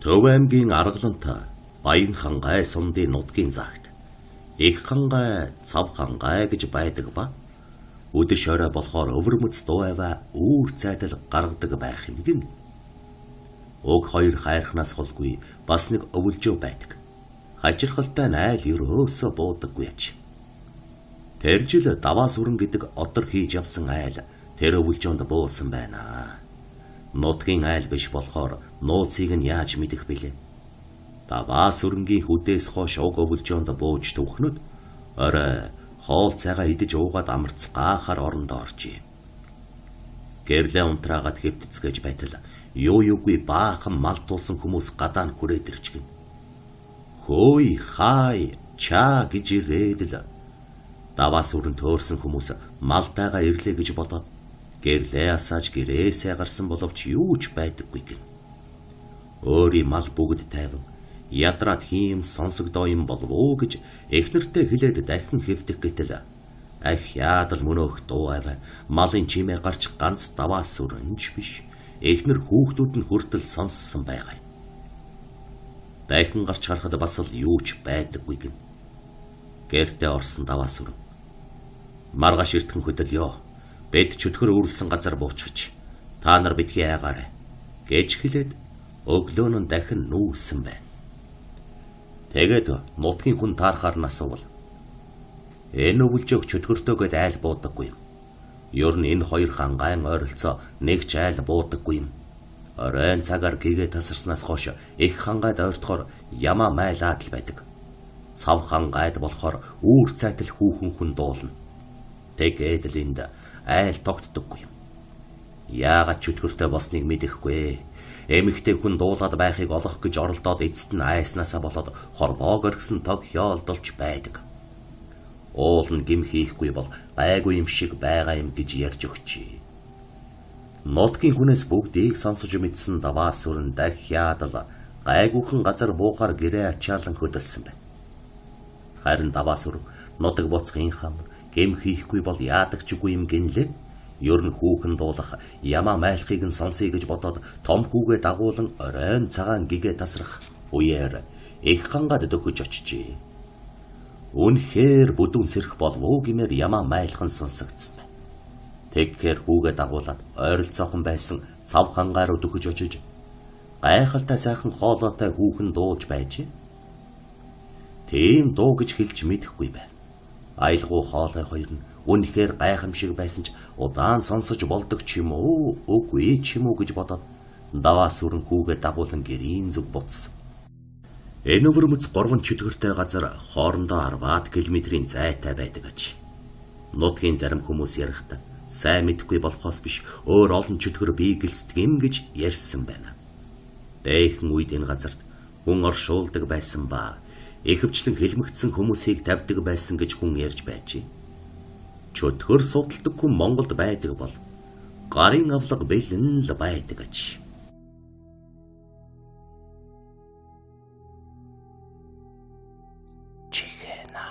Төв аймгийн Аргалантай Баян хангай сумдын нутгийн загт их хангай, цав хангай гэж байдаг ба өдөр шорой болохоор өвөрмөц дуу аваа үүр цайдал гаргадаг байх юм гин. Уг хоёр хайрхнаас холгүй бас нэг өвөлжөө байдаг. Хажирхалтай найл ерөөсө буудаггүй аж. Тэр жил даваа сүрэн гэдэг одор хийж явсан айл тэр өвөлжөөнд буусан байна. Нутгийн айл биш болохоор нууцыг нь яаж мэдэх бэлээ? Даваа сүрэнгийн хүдээс хойш уг өвөлжөөнд бууж төвхнөд орой хоол цайгаа идэж уугаад амарцгаахаар орондоо оржээ. Гэрлээ унтраагаад хэвтцгээж байтал юу юугүй баахан мал туулсан хүмүүс гадаа нь хүрээд ирчихнэ. Хөөй хай чаа гэж ирээд л даваа сүрэн төөрсөн хүмүүс малтайгаа ирлээ гэж бодоод гэрлээ асааж гэрээсээ гарсан боловч юу ч байдаггүй гин. Өөрийн мал бүгд тайван ядраад хийм сонсогдоо юм болов уу гэж эхнэртэй хэлээд дахин хэвдэх гэтэл яад л мөнөөх дуу аваа малын чимээ гарч ганц даваа сүрэнч биш эхнэр хүүхдүүд нь хүртэл сонссон байгаа. Дахин гарч харахад бас л юу ч байдаггүй гин. Гэртээ орсон даваа сүрэн маргааш эртхэн хөдөлё. Бэд чөтгөр үүрлсэн газар буучгач. Та нар битгий айгаарай гэж хэлээд өглөө нь дахин нүүсэн байна. Тэгээд нутгийн хүн таарахаар насвал энэ өвөлжөөг чөтгөртөөгөөд айл буудаггүй юм. Ер нь энэ хоёр хангайн ойролцоо нэг ч айл буудаггүй юм. Оройн цагаар гэгээ тасарснаас хойш их хангайд ойртохоор ямаа майлаад л байдаг. Цав хангайд болохоор үүр цайтал хүүхэн хүн дуулна. Тэгээд л энд айл тогтдоггүй юм. Яагаад чөтгөртөө босныг мэдэхгүй. Эмэгтэй хүн дуулаад байхыг олох гэж оролдоод эцэст нь айснаасаа болоод хорвоог оргисон тог хёолдолж байдаг. Уул нь гим хийхгүй бол гайгүй юм шиг байгаа юм гэж ярьж өгчээ. Нутгийн хүнээс бүгдийг сонсож мэдсэн даваа сүрэн дахиад л гайгүйхэн газар буухаар гэрээ ачаалан хөдөлсөн байна. Харин даваа сүрэн нутаг буцхын хам гим хийхгүй бол яадаг ч үгүй юм гинлээ. Ер нь хүүхэн дуулах ямаа майлхыг нь сонсъё гэж бодоод том хүүгээ дагуулan оройн цагаан гэгээ тасрах үеэр их хангад дөхөж очижээ. Үнэхээр бүдүүн сэрх болов гэмээр ямаа майлхан сонсогдсон байна. Тэгэхээр хүүгээ дагуулад ойролцоохон байсан цав хангаа руу дөхөж очиж гайхалтай сайхан хоолойтой хүүхэн дуулж байжээ. Тийм дуу гэж хэлж мэдэхгүй байна. Аялгуу хоолой хоёр нь үнэхээр гайхамшиг байсан ч удаан сонсож болдог ч юм уу үгүй ч юм уу гэж бодоод даваа сүрэн хүүгээ дагуулan гэрийн зүг буцсан. Энэ өвөрмөц 3 чөтгөртэй газар хоорондоо 10 км-ийн зайтай байдаг аж. Нутгийн зарим хүмүүс ярихдаа сайн мэдэхгүй болохоос биш өөр олон чөтгөр бий гэлцдэг юм гэж ярьсан байна. Дэйхэн үед энэ газарт хүн оршуулдаг байсан ба ихэвчлэн хэлмэгдсэн хүмүүсийг тавьдаг байсан гэж хүн ярьж байжээ. Чөтгөр судалдаг хүн Монголд байдаг бол гарын авлага бэлэн л байдаг аж. Чихэна.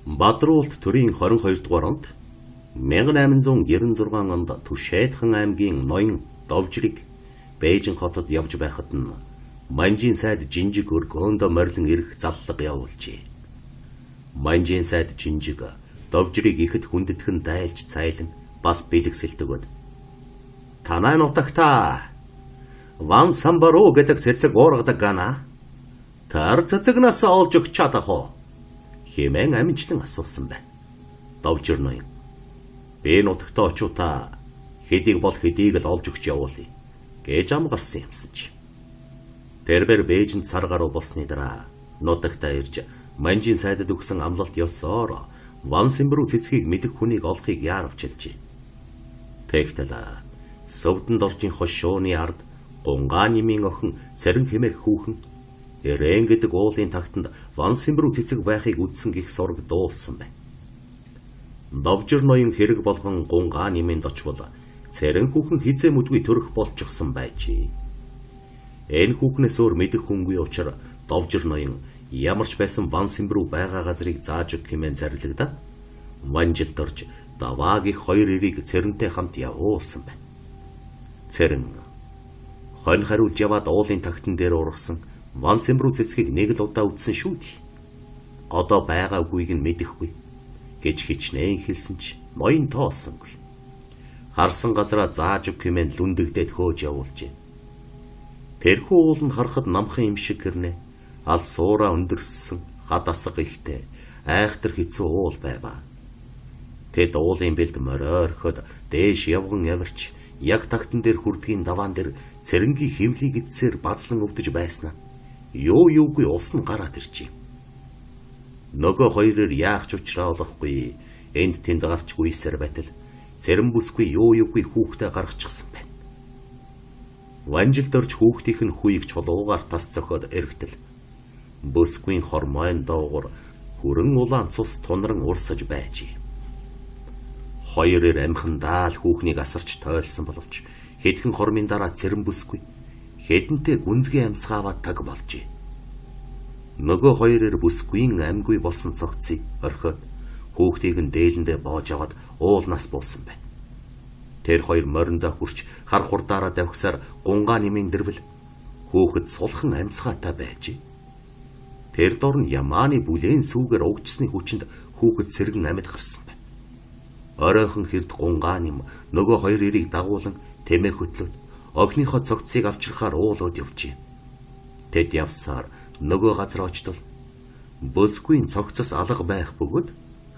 Бадруулт төрийн 22 дугаар онд 1896 онд Түшээдхан аймгийн ноён Довжрыг Бээжин хотод явж байхад нь Манжийн сайд Жинжиг өргөөндөө морилон ирэх заллага явуулжээ. Манжийн сайд Жинжиг Довжрыг ихэд хүндэтгэн дайлж цайлан бас бэлэгсэлтгөөд танай нутагта Ван самбаруу гэдэг цэцэг уургадаг гана. Тэр цэцэгнээс олж өгч чадах уу? Хэмээн амжилтан асуусан байна. Довжир ноён би нутагта очиута хэдийг бол хэдийг л олж өгч явуулъя гэж амгарсан юмсан ч. Тэрбэр Бээжинд сар гаруй болсны дараа нутагтаа ирж Манжийн сайдад өгсөн амлалт ёсоор Ван Сэмбрүү цэцгийг мэдэх хүнийг олохыг яарвч хэлжээ. Тэгтэл Сөвдөнд оржийн хошууны ард Гунгаан нэмийн охин Цэрэн хэмээх хүүхэн Эрен гэдэг уулын тагтанд Ван Сэмбрүү цэцэг байхыг үдсэн гих сураг дуулсан байна. Довжир ноён хэрэг болгон Гунгаан нэмэнд очвол Цэрэн хүүхэн хизээ мүдгүй төрөх болчихсон байжээ. Энэ хүүхнээс өөр мэдэх хүнгүй учраас Довжир ноён ямарч байсан Ван Сэмбрүү байгаа газрыг зааж өг хэмээн зарлагдаад Манжилд орж давааг их хоёр эрийг Цэрэнтэй хамт явуулсан байна. Цэрэн хонь хариулж яваад уулын тагтан дээр ургасан Ван Сэмбрүү цэцгийг нэг л удаа үзсэн шүү дээ. Одоо байгаагүйг нь мэдэхгүй гэж хичнээн хэлсэн ч ноён тоосонгүй. Харсан газараа зааж өг хэмээн лүндэгдээд хөөж явуулжээ. Тэрхүү уул нь харахад намхан юм шиг гэрнэ. Ал суура өндөрсөн хадасга ихтэй айхтар хэцүү уул байваа. Тэд уулын бэлд моройрхоод дээш явган яварч яг тагтан дээр хүрдгийн даваан дээр цэрэнгийн хөвлий гэдсээр базлан өвдөж байснаа. Юугүй ус нь гараад иржээ. Нөгөө хоёроор яах ч учраа олохгүй энд тэнд гарч гүйсээр байтал цэрэн бүсгүй юугүй хүүхдээ гаргачихсан байна. Ванжилд орж хүүхдийнх нь хүйг чулуугаар тас зохиод эргэтэл бүсгүйн хормойн доогуур хүрэн улаан цус тунран урсаж байжээ. Хоёроор амхандаа л хүүхнийг асарч тойлсон боловч хэдхэн хормын дараа цэрэн бүсгүй хэдэнтэй гүнзгий амьсгааваад таг болжээ. Нөгөө хоёроор бүсгүйн амьгүй болсон цогцыг орхиод хүүхдийг нь дээлэндээ боож аваад уулнаас буусан байна. Тэр хоёр мориндоо хурч хар хурдаараа давхсаар гунгаа нэмийн дэрвэл хүүхэд сулхан амьсгаатай байжээ. Тэр дор нь ямааны бүлээн сүүгээр угжсны хүчинд хүүхэд сэргэн амьд гарсан байна. Оройхон хэрд гунгаа нэм нөгөө хоёр эрийг дагуулan тэмээ хөтлөд овхныхоо цогцыг авчрахаар уулууд явжээ. Тэд явсаар нөгөө газар очтол бүсгүйн цогцос алга байх бөгөөд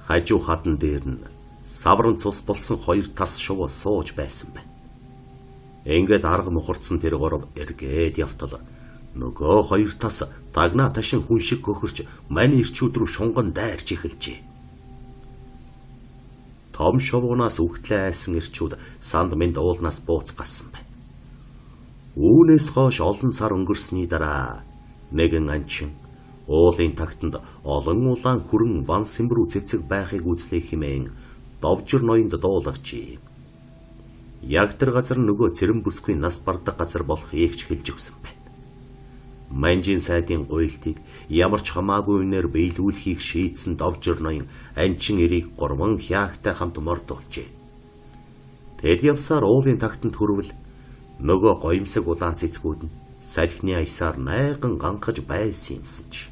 хажуу хадан дээр нь савран цус болсон хоёр тас шувуу сууж байсан байна. Ингээд арга мухарцсан тэр горов эргээд явтал нөгөө хоёр тас тагнаа ташин хүн шиг хөхөрч мань ирчүүд рүү шунган дайрч эхэлжээ. Том шувуунаас үхтлээ айсан ирчүүд санд мэнд уулнаас бууц гасан байна. Үүнээс хойш олон сар өнгөрсний дараа нэгэн анчин уулын тагтанд олон улаан хүрэн Ван Сэмбрүү цэцэг байхыг үзлээ хэмээн довжир ноёнд дуулгачээ. Яг тэр газар нөгөө цэрэн бүсгүй нас бардаг газар болохыг ч хэлж өгсөн байна. Манжин сайдын гуйлтыг ямар ч хамаагүй үнээр биелүүлэхийг шийдсэн довжир ноён анчин эрийг 3 хяагтай хамт мордуулжээ. Тэд явсаар уулын тагтанд хүрвэл нөгөө гоёмсог улаан цэцгүүд нь салхины аясаар найган ганхаж байсан юмсан ч.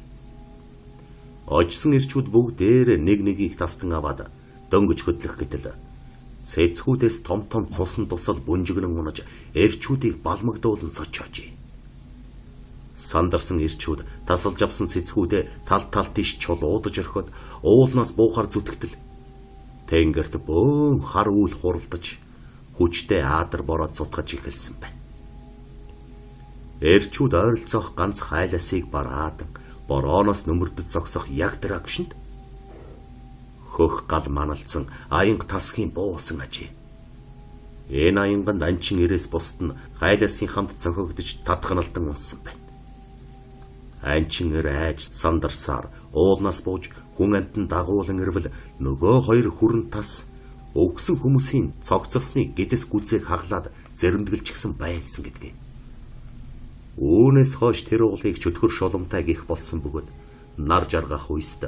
Очсон ирчүүд бүгдээр нэг нэгийг тастан аваад дөнгөж хөдлөх гэтэл цэцгүүдээс том цусан тусал бүнжигнэн унаж эрчүүдийг балмагдуулан цочоожээ. Сандарсан ирчүүд тасалж авсан цэцгүүдээ тал тийш чулуудаж орхиод уулнаас буухаар зүтгэл тэнгэрт бөөн хар үйл хуралдаж хүчтэй аадар бороод цутгаж эхэлсэн байна. Эрчүүд ойролцоох ганц хайласыг бараад борооноос нөмөрдөд зогсох яг тэр агшинд хөх гал маналцсан аянга тасхийн буусан ажээ. Энэ аянганд анчин ирээс бусд нь хайласын хамт цохигдож татханалдан унсан байна. Анчин ир айж сандарсаар уулнаас бууж хүн амтан дагуулan ирвэл нөгөө хоёр хүрэн тас өгсөн хүмүүсийн цогцолсны гэдэс гүзээг хаглаад зэрэмдэглчихсэн байсан гэдгийг. Үүнээс хойш тэр уулыг чөтгөр шуламтай гих болсон бөгөөд нар жаргах үст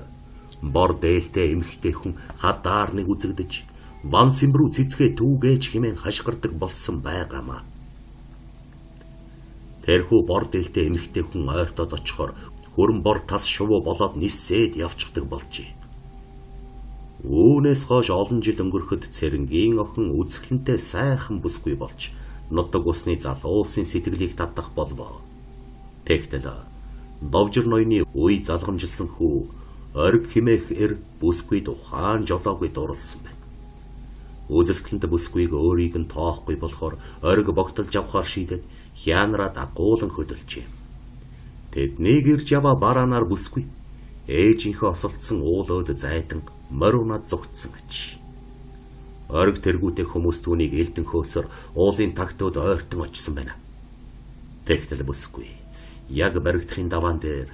бор дээлтэй эмхтэй хүн хадаар нэг үзэгдэж Ван Сэмбрүү цэцгээ түүгээж хэмээн хашгирдаг болсон байгаамаа. Тэрхүү бор дээлтэй эмхтэй хүн ойртоод очихоор хөрөн бор тас шувуу болоод ниссээд явчихдаг болжээ. Үүнээс хойш олон жил өнгөрөхөд цэрэнгийн охин үзэсгэлэнтэй сайхан бүсгүй болж нутаг усны залуусын сэтгэлийг татах болов. Тэгтэл довжир ноёны үе залгамжилсан хүү орг химээх эр бүсгүйд ухаан жолоогүй дурлсан байна. Үзэсгэлэнт бүсгүйг өөрийг нь тоохгүй болохоор орг богтолж авахар шийдээд хянараа дагуулan хөдөлжээ. Тэднийг ирж яваа бараанаар бүсгүй ээжийнхээ осолдсон уулууд зайдан мориунаад зүгтсэн аж. Орг тэргүүтэй хүмүүс түүнийг элдэн хөөсөр уулын тагтууд ойртон очсон байна. Тэгтэл бүсгүй яг баригдахын даваан дээр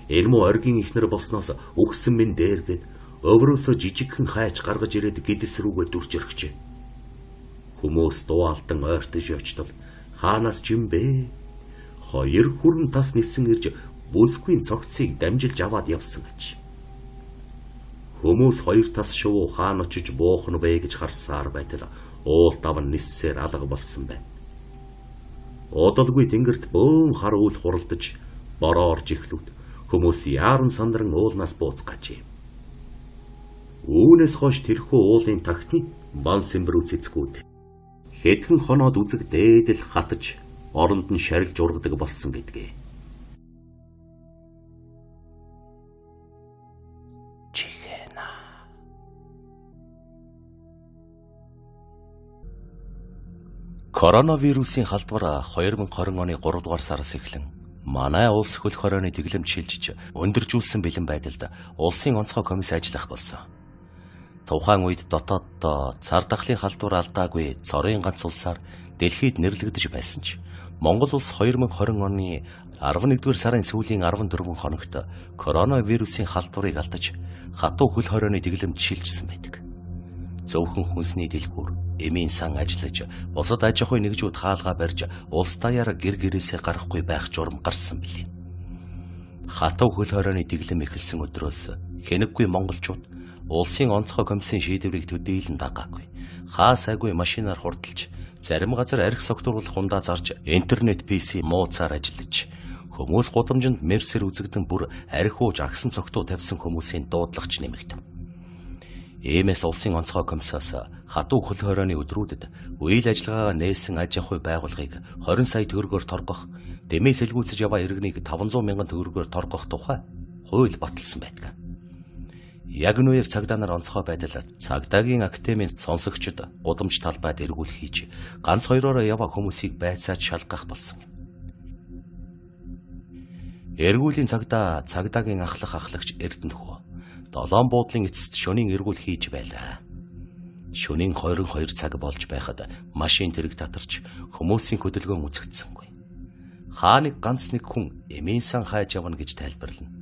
энэ муу оргийн ихнэр болсноос үхсэн минь дээргээд өврөөсөө жижигхэн хайж гаргаж ирээд гэдэс рүүгээ дүрж өргөчээ. Хүмүүс дуалдан ойртож очтол хаанаас ч юм бэ? Хоёр хүрэн тас нисэн ирж бүсгүйн цогцыг дамжилж аваад явсан аж. Хүмүүс хоёр тас шувуу хаан очиж буух нь вэ гэж харсаар байтал уул даван ниссээр алга болсон байна. Удалгүй тэнгэрт бөөн хар үл хуралдаж бороо орж ирлүүд хүмүүс яаран сандран уулнаас бууцгаажээ. Үүнээс хойш тэрхүү уулын тагтны бан сэмбэр үцэцгүүд хэдхэн хоноод үзэг дээдэл хатаж оронд нь шарилж ургадаг болсон гэдгээ. Чихэна. Коронавирусын халдвар 2020 оны 3 дугаар сараас эхлэн манай улс хөл хорооны дэглэмж шилжиж өндөржүүлсэн бэлэн байдалд улсын онцгой комисс ажиллах болсон. Тухайн үед дотооддоо цар тахлын халдвар алдаагүй цорын ганц улсаар дэлхийд нэрлэгдэж байсан ч Монгол улс 2020 оны 11-р сарын сүүлийн 14 хоногт коронавирусын халдварыг алдаж хатуу хөл хорооны дэглэмж шилжсэн байдаг. Зөвхөн хүнсний дэлгүүр эмийн сан ажиллаж бусад аж ахуй нэгжүүд хаалгаа барьж улс даяар гэр гэрээсээ гарахгүй байх журам гарсан билээ. Хатуу хөл хорооны дэглэм эхэлсэн өдрөөс хэнэггүй монголчууд улсын онцгой комиссийн шийдвэрийг төдийлөн дагаагүй. Хаа сайгүй машинаар хурдалж зарим газар арх согтууруулах хундаа зарж интернет PC мууцаар ажиллаж хүмүүс гудамжинд мерсэр үзэгдэн бүр арх ууж агсан цогтуу тавьсан хүмүүсийн дуудлагч нэмэгдэв. Иймээс улсын онцгой комиссаас хатуу хөл хорооны өдрүүдэд үйл ажиллагаагаа нээсэн аж ахуй байгууллагыг 20 сая төгрөгөөр торгох, дэмий сэлгүүцэж яваа иргэнийг 500 мянган төгрөгөөр торгох тухай хууль баталсан байдаг. Яг нь үеэр цагдаа нар онцгой байдал цагдаагийн академийн сонсогчид гудамж талбайд эргүүл хийж ганц хоёроор яваа хүмүүсийг байцааж шалгах болсон юм. Эргүүлийн цагдаагийн ахлагч Эрдэнэхүү 7 буудлын эцэст шөнийн эргүүл хийж байлаа. Шөнийн 22 цаг болж байхад машин тэрэг татарч хүмүүсийн хөдөлгөөн үзэгдсэнгүй. Хааныг ганц нэг хүн эмийн сан хайж явна гэж тайлбарлана.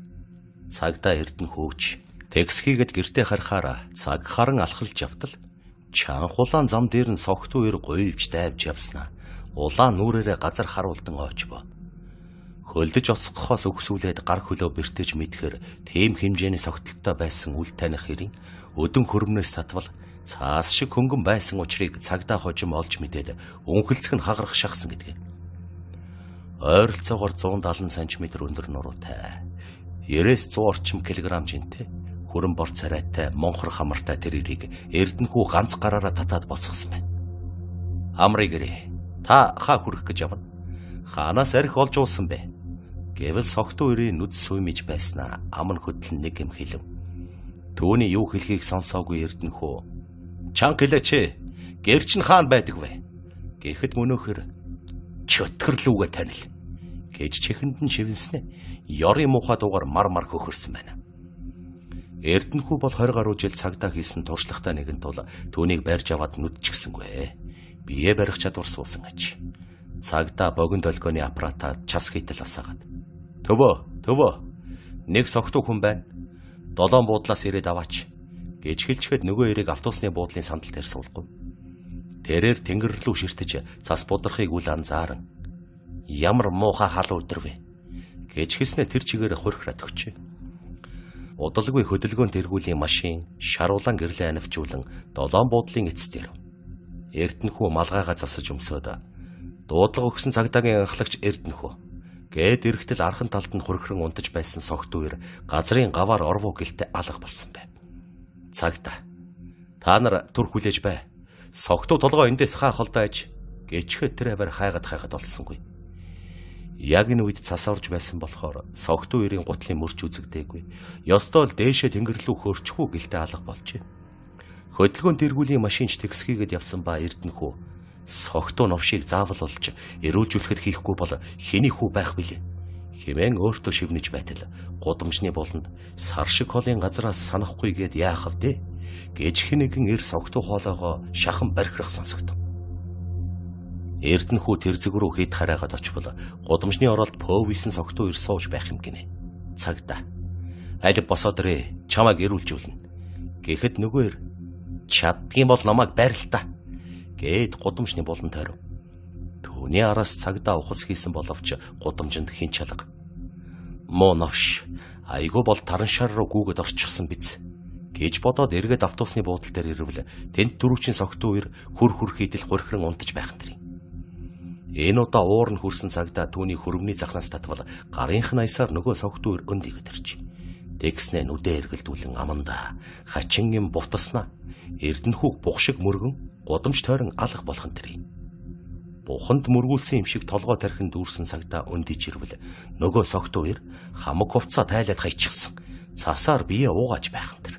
Цагдаа Эрдэнэхүүч текстхийгэд гэртээ харахаар цаг харан алхалж явтал чанхулаан зам дээр нь согтуу ир гуйвч дайвж явснаа улаан нүрээрээ газар харуулдан оочбоо. Хөлдөж осгохоос өгсүүлээд гар хөлөө бэртэж мэдхээр тийм хэмжээний согтолтой байсан үл таних хэрийн өдөн хөрмнөөс татвал цаас шиг хөнгөн байсан учрыг цагдаа хожим олж мэдээд өнхөлцөх нь хагарах шахсан гэдгийг. Ойролцоогоор 170 см өндөр нуруутай 90-100 орчим килограмм жинтэй хүрэн бор царайтай монхор хамартай тэрийг Эрдэнэхүү ганц гараараа татаад босгосон байна. Амрыг ирээ. Та хаа хүрэх гэж явна? Хаанаас арх олж уусан бэ? Гэвэл согтуу өрийн нүд сүймэж байснаа ам нь хөдлөн нэг юм хэлв. Төвний юу хэлхийг сонсоогүй Эрдэнэхүү чанга гэлээч гэр чин хаан байдаг вэ? Гэхэд мөнөөхөр чөтгөрлүүгээ танил гэж чихэнд нь шивнэснэ ёрын муухай дуугаар мар хөхөрсөн байна. Эрдэнэхүү бол 20 гаруй жил цагдаа хийсэн туршлагатай нэгэн тул түүнийг барьж аваад нүдчихсэнгүй. Бие барих чадвар суусан аж. Цагдаа богино долгионы аппаратаар час хийтэл асаагаад Төвөө нэг согтуу хүн байна. 7 буудлаас ирээд аваач гэж хэлчихэд нөгөө эрэг автобусны буудлын сандал дээр суулгав. Тэрээр тэнгэр рүү ширтэж цас будрахыг үл анзааран ямар муухай хал өдөр вэ гэж хэлснээр тэр чигээр хурхраад өгчээ. Удалгүй хөдөлгөөнт эргүүлийн машин шаруулан гэрлээ анивчуулан 7 буудлын эцэст ирв. Эрдэнэхүү малгайгаа засаж өмсөөд дуудлага өгсөн цагдаагийн анхлагч Эрдэнэхүү гээд эрэхтэл архан талд нь хурхран унтаж байсан согтуу ир газрын гаваар орвоо гэлтэй алга болсон байв. Цагдаа та нар түр хүлээж бай. Согтуу толгой эндээс хаа холдоож гэчхэд тэр аваар хайгаад олсонгүй. Яг энэ үед цас орж байсан болохоор согтуу ирийн гутлын мөрч үзэгдээгүй. Ёстой л дээшээ тэнгэр рүү хөрчихгүй гэлтэй алга болжээ. Хөдөлгөөн тэргүүлийн машинч текстхийгэд явсан ба Эрдэнэхүү согтуу новшийг заавал олж эрүүлжүүлэхэд хийхгүй бол хэний хүү байх билээ. Хэмээн өөртөө шивнэж байтал гудамжны болонд сар шиг холын газраас санахгүй гээд яах вэ гэж хинэгэн эр согтуу хоолоогоо шахан бархирах сонсогдов. Эрдэнэхүү тэр зүг рүү хэд хараагаад очвол гудамжны оролд пөвисэн согтуу ир сууж байх юм гинэ. Цагдаа аль босоод ирээ чамайг эрүүлжүүлнэ гэхэд нөгөө эр чаддгийн бол намайг барил та гээд гудамжны болон тойров. Түүний араас цагдаа ухас хийсэн боловч гудамжинд хин чалга. Муу новш айгүй бол таран шар руу гүгэд орчихсон биз гэж бодоод эргээд автобусны буудлын дээр ирвэл тэнд дөрвчин согтуу ир хөр хийдэл хурхран унтаж байх нь тэр. Энэ удаа уур нь хүрсэн цагдаа түүний хөрмний захнаас татвал гарынх нь аясаар нөгөө согтуур өндийгд ирж. Тэгснэ нүдэ эргэлдүүлэн амандаа хачин юм бутаснаа Эрдэнэхүүг бух шиг мөргөн гудамж тойрон алах болох нь тэрий. Буханд мөргүүлсэн юм шиг толгой тархин дүүрсэн цагдаа өндийж ирвэл нөгөө согтуур хамаг хувцаа тайлаад хайчихсан. Цасаар бие уугааж байх нь тэр.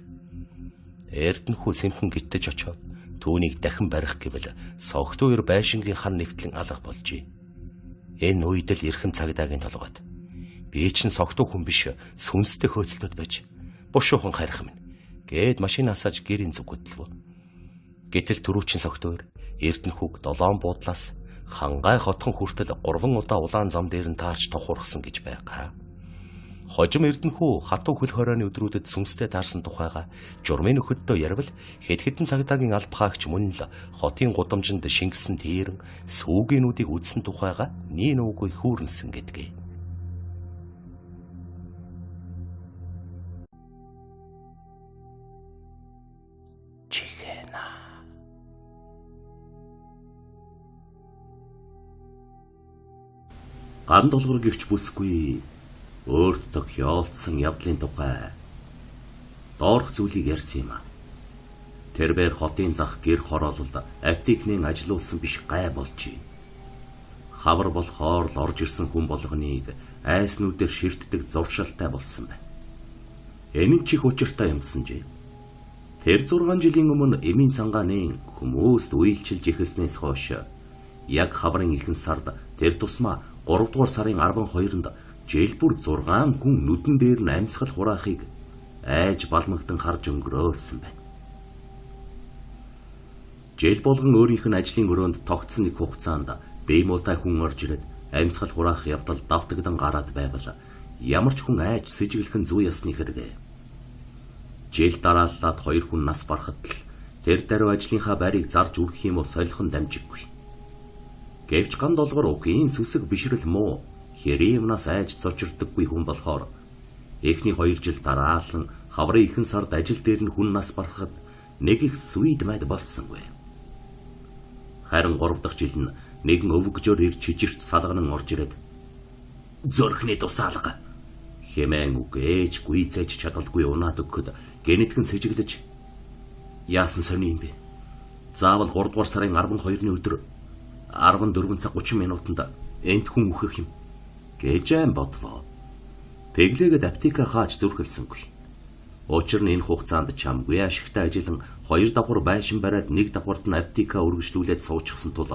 Эрдэнэхүү сэмхэн гитэж очоод түүнийг дахин барих гэвэл согтуур байшингийн хан нэвтлэн алга болжээ. Энэ үед л эрхэм цагдаагийн толгойд би чинь согтуу хүн биш сүнстэй хөөцөлдөд байж бушуухан харих минь гээд машинаасаж гэрийн зүг хөдлөв. Гэтэл түрүүчин согтуур Эрдэнэхүүг 7 буудлаас хангай хотхон хүртэл 3 удаа улаан зам дээр нь таарч тохуурхсан гэж байгаа. Хожим Эрдэнэхүү хатуу хөл хорооны өдрүүдэд сүнстэй таарсан тухайга журмын нөхөддөө ярвал хэд хэдэн цагдаагийн албахаагч мөн л хотын гудамжинд шингэсэн тэрэн сүүгийнүүдийг үзсэн тухайга нин үгүй хүүрнсэн гэдгээ. Чихэна. Ган долгор гэрч бүсгүй өөрт тохиолдсон явдлын тухай доорх зүйлийг ярьсан юм. Тэрбээр хотын зах гэр хороололд аптекийн ажилуулсан биш гай болжээ. Хавар болохоор л орж ирсэн хүн болгоныг айснуудаар ширтдэг зуршилтай болсон байна. Энэ нь чих учиртай юмсан жий. Тэр 6 жилийн өмнө эмийн сангааны хүмүүст үйлчилж ихснээс хойш яг хаврын ихэнх сард тэр тусмаа 3 дугаар сарын 12-нд жил бүр 6 хүн нүдэн дээр нь амьсгал хураахыг айж балмагдан харж өнгөрөөсөн байна. Жил болгон өөрийнх нь ажлын өрөөнд тогтсон нэг хугацаанд бие муутай хүн орж ирээд амьсгал хураах явдал давтагдан гараад байвал ямар ч хүн айж сэжиглэх нь зүй ясны хэрэгэ. Жил дарааллаад 2 хүн нас барахад л тэр даруй ажлынхаа байрыг зарж үргэх юм уу солихон дамжиггүй. Гэвч ган долгор угийн сүсэг бишрэл муу хэрээмнаас айж цочирдаггүй хүн болохоор эхний 2 жил дараалан хаврын ихэнх сард ажил дээр нь хүн нас барахад нэг их сүид мэд болсонгүй. Харин 3 дахь жил нь нэгэн өвгжөөр ирж чижирт салганан орж ирээд зөрхний тусаалга хэмээн үгээж гүйцээж чадалгүй унаад өгөхөд гэнэтгэн сэжиглэж яасан сони юм бэ? Заавал 3 дугаар сарын 12-ны өдөр 14 цаг 30 минутанд энд хүн үхэх юм гэж ам бодвоо. Тэглээгээд аптека хааж зүрхэлсэнгүй. Учир нь энэ хугацаанд чамгүй ашигтай ажиллан 2 давхар байшин бариад 1 давхарт нь аптека өргөжлүүлээд суучихсан тул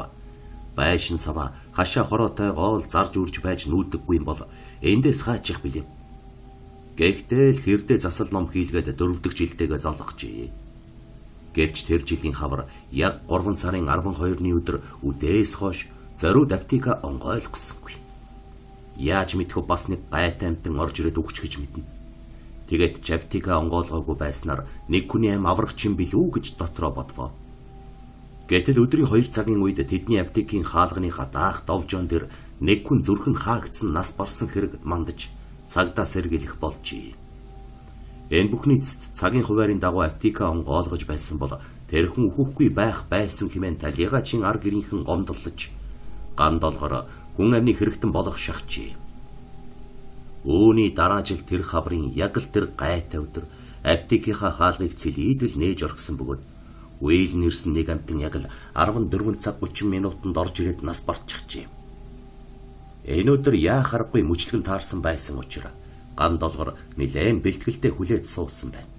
байшин сава хашаа хороотой гол зарж үрж байж нүүддэггүй юм бол эндээс хаачих билээ. Гэхдээ л хэрдээ засал ном хийлгээд 4 дахь жилдээ залгажээ. Гэвч тэр жилийн хавар яг 3 сарын 12-ны өдөр үдээс хойш зориуд аптека онгойлгосонгүй. Яаж мэдхүү бас нэг гайтай амтан орж ирээд өгч гэж мэднэ. Тэгээд ч аптека онгойлгоогүй байснаар нэг хүний ам аврагч юм билүү гэж дотроо бодвоо. Гэтэл өдрийн 2 цагийн үед тэдний аптекийн хаалганыхаа даах довжоон дээр нэг хүн зүрх нь хаагдсан нас барсан хэрэг мандаж цагдаа сэргийлэх болжээ. Энэ бүхний цэст цагийн хуваарийн дагуу аптека онгойлгож байсан бол тэр хүн үхэхгүй байх байсан хэмээн талигаачин ар гэрийнхэн гомдлож ган долгор хүн амны хэрэгтэн болох шахжээ. Үүний дараа жил тэр хаврын яг л тэр гайтай өдөр аптекийнхаа хаалгыг цэлийдэл нээж орхисон бөгөөд үйл нэрсэн нэг амтан яг л 14 цаг 30 минутанд орж ирээд нас барчихжээ. Энэ өдөр яахаргүй мөчлөгн таарсан байсан учраас ган долгор нэлээд бэлтгэлтэй хүлээж суусан байна.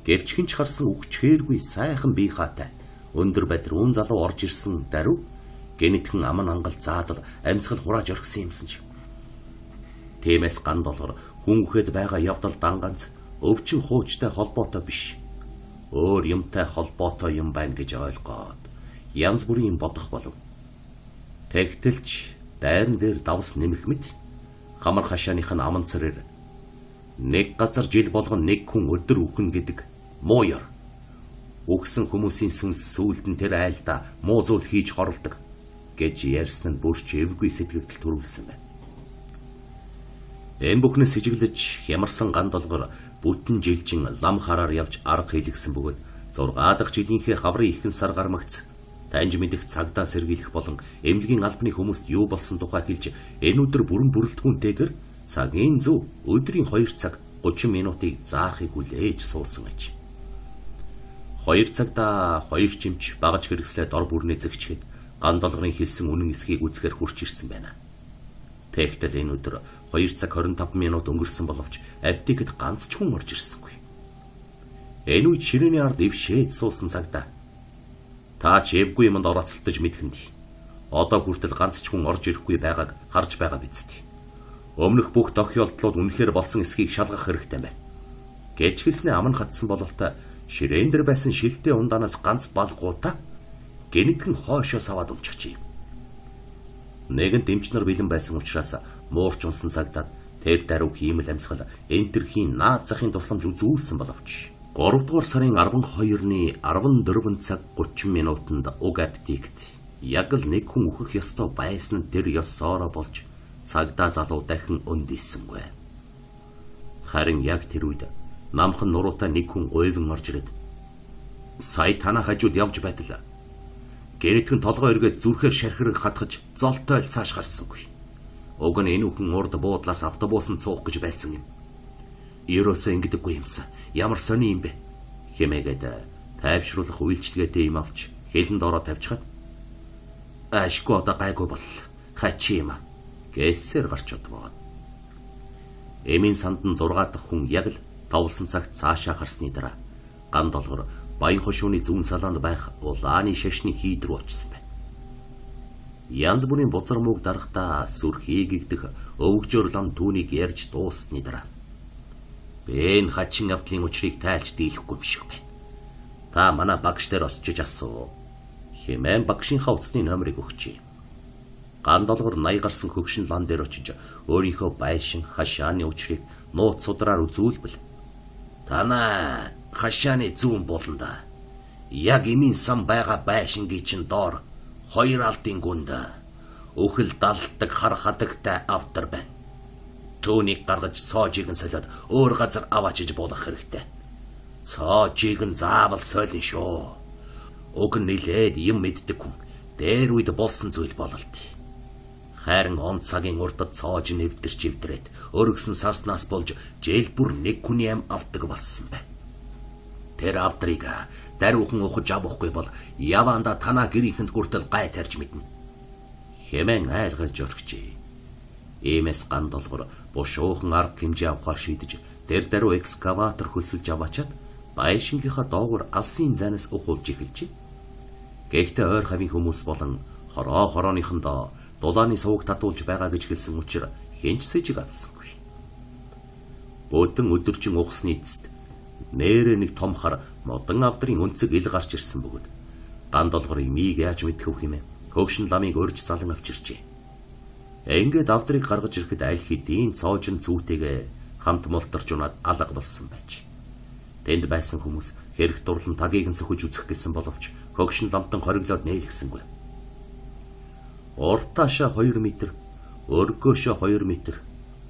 Гэвч хинч харсан үгчхээргүй сайхан бие хаатай өндөр бадар үн залуу орж ирсэн даруй гэнэтхэн аман ангал заадал амьсгал хурааж орхисон юмсан ч. Тиймээс ган долгор хүн үхэд байгаа явдал данганц өвчин хуучтай холбоотой биш. Өөр юмтай холбоотой юм байна гэж ойлгоод янз бүрийн бодох болов. Тэгтэлч дайран дээр давс нэмэх мэт хамар хашааных нь аман царээр нэг газар жил болгон нэг хүн өдөр үхэн гэдэг муу ёр. Үхсэн хүмүүсийн сүнс сүулт нь тэр айлда муу зүйл хийж хорлдог гэж ярьсан нь бүрч эвгүй сэтгэлд төрүүлсэн байна. Энэ бүхнээс сэжиглэж хямарсан ган долгор бүтэн жилжин лам хараар явж арга хийлгсэн бөгөөд 6 дахь жилийнхээ хаврын ихэнх сар гармагц Таньж мэдэх цагдаа сэргийлэх болон эмнэлгийн албаны хүмүүст юу болсон тухай хэлж энэ өдөр бүрэн бүрэлдэхүүнтэйгээр цагийн зөв өдрийн 2 цаг 30 минутыг заахыг хүлээж суусан аж. 2 цагта 2 чимч багаж хэрэгслээ дор бүрнээ зэгчгээд ган долгорын хэлсэн үнэн эсхийг үзэхээр хурч ирсэн байна. Тэгтэл энэ өдөр 2 цаг 25 минут өнгөрсөн боловч аптекэд ганц ч хүн орж ирсэнгүй. Энэ үед ширээний ард ившээд суусан цагдаа. Та ч эвгүй юмд орооцолдож мэдхэнд. Одоо хүртэл ганц ч хүн орж ирэхгүй байгааг харж байгаа биз дээ. Өмнөх бүх тохиолдлууд үнэхээр болсон эсхийг шалгах хэрэгтэй байна. Гэж хэлснээ аман хатсан бололт ширээн дээр байсан шилтэй ундаанаас ганц балгуудаа гэнэтгэн хоошоо саваад унчихжээ. Нэгэн дэмчнэр бэлэн байсан учраас муурч унсан цагдаад тэр даруй хиймэл амьсгал энтерхийн наад захын тусламж үзүүлсэн боловч 3 дугаар сарын 12-ны 14 цаг 30 минутанд уг аптект яг л нэг хүн өөхөх ёстой байсан нь тэр ёсоороо болж цагдаа залуу дахин өндийсэнгүй. Харин яг тэр үед намхан нуруутай нэг хүн гойвон орж ирээд сая танаа хажууд явж байтал гэнэтгэн толгой эргээд зүрхээр шархирыг хатгаж золтой л цааш гарсангүй. Уг нь энэ хүн урд буудлаас автобусанд суух гэж байсан юм. Ерөөсөө ингэдэггүй юмсан. Ямар сони юм бэ? Хэмээгээд тайвшруулах үйлчлэгээтэй юм авч хэлэнд ороо тавьчихад ашгүй одоо гайгүй бол хачи юм гэсээр гарч одвоо. Эмийн санд нь 6 дахь хүн яг л тавлсан цагт цаашаа харсны дараа ган долгор баян хошууны зүүн салаанд байх улааны шашны хийд рүү очсон байна. Янз бүрийн бузар мөг дарахтаа сүрхий гэгдэх өвгжөр лам түүнийг ярьж дуусны дараа энэ хачин явдлын учрыг тайлж дийлэхгүй юм шиг байна. Та манай багш дээр очиж асуу. Хэмээн багшийнхаа утасны номерыг өгчээ. Ган долгор 80 гарсан хөгшин лан дээр очиж өөрийнхөө байшин хашааны учрыг нууц судраар үзүүлбэл танаа хашааны зүүн болонда яг эмийн сан байгаа байшингийн чин доор 2 алдын гүнд өхөл далдаг хар хадагтай автар байна. Түүнийг гаргаж цоожийг нь солиод өөр газар аваачиж болох хэрэгтэй. Цоожийг нь заавал солино шүү. Уг нь нилээд юм мэддэг хүн дээр үед болсон зүйл бололт. Харин он цагийн урдад цоож нэвдэрч ивдрээд өргөсөн саснаас болж жээл бүр нэг хүний ам авдаг болсон байна. Тэр авдрыг даруухан ухаж авахгүй бол яваанда танаа гэрийнхэнд хүртэл гай тарж мэднэ. Хэмээн айлгаж орхижээ. Иймээс ган долгор бушуухан арга хэмжээ авахар шийдэж тэр даруй экскаватор хөсөлж аваачаад байшингийнхаа доогуур алсын занаас ухуулж эхэлжээ. Гэхдээ ойр хавийн хүмүүс болон хорооныхондоо дулааны сувг татуулж байгаа гэж хэлсэн учраас хинч сэжиг авсангүй. Бөдөн өдөржин ухсны эцэст нээрээ нэг том хар модон авдрын өнцөг ил гарч ирсэн бөгөөд ган долгор имийг яаж мэдэх вэ хэмээн хөгшин ламыг өрж залан авчирчээ. Ингээд авдрыг гаргаж ирэхэд аль хэдийн цоожин зүүтэйгээ хамт мултарч унаад алга болсон байж. Тэнд байсан хүмүүс хэрэг дурлан тагийг нь сөхөж үзэх гэсэн боловч хөгшин ламтан хориглоод нээлгсэнгүй. Уртаашаа 2 м, өргөөшөө 2 м,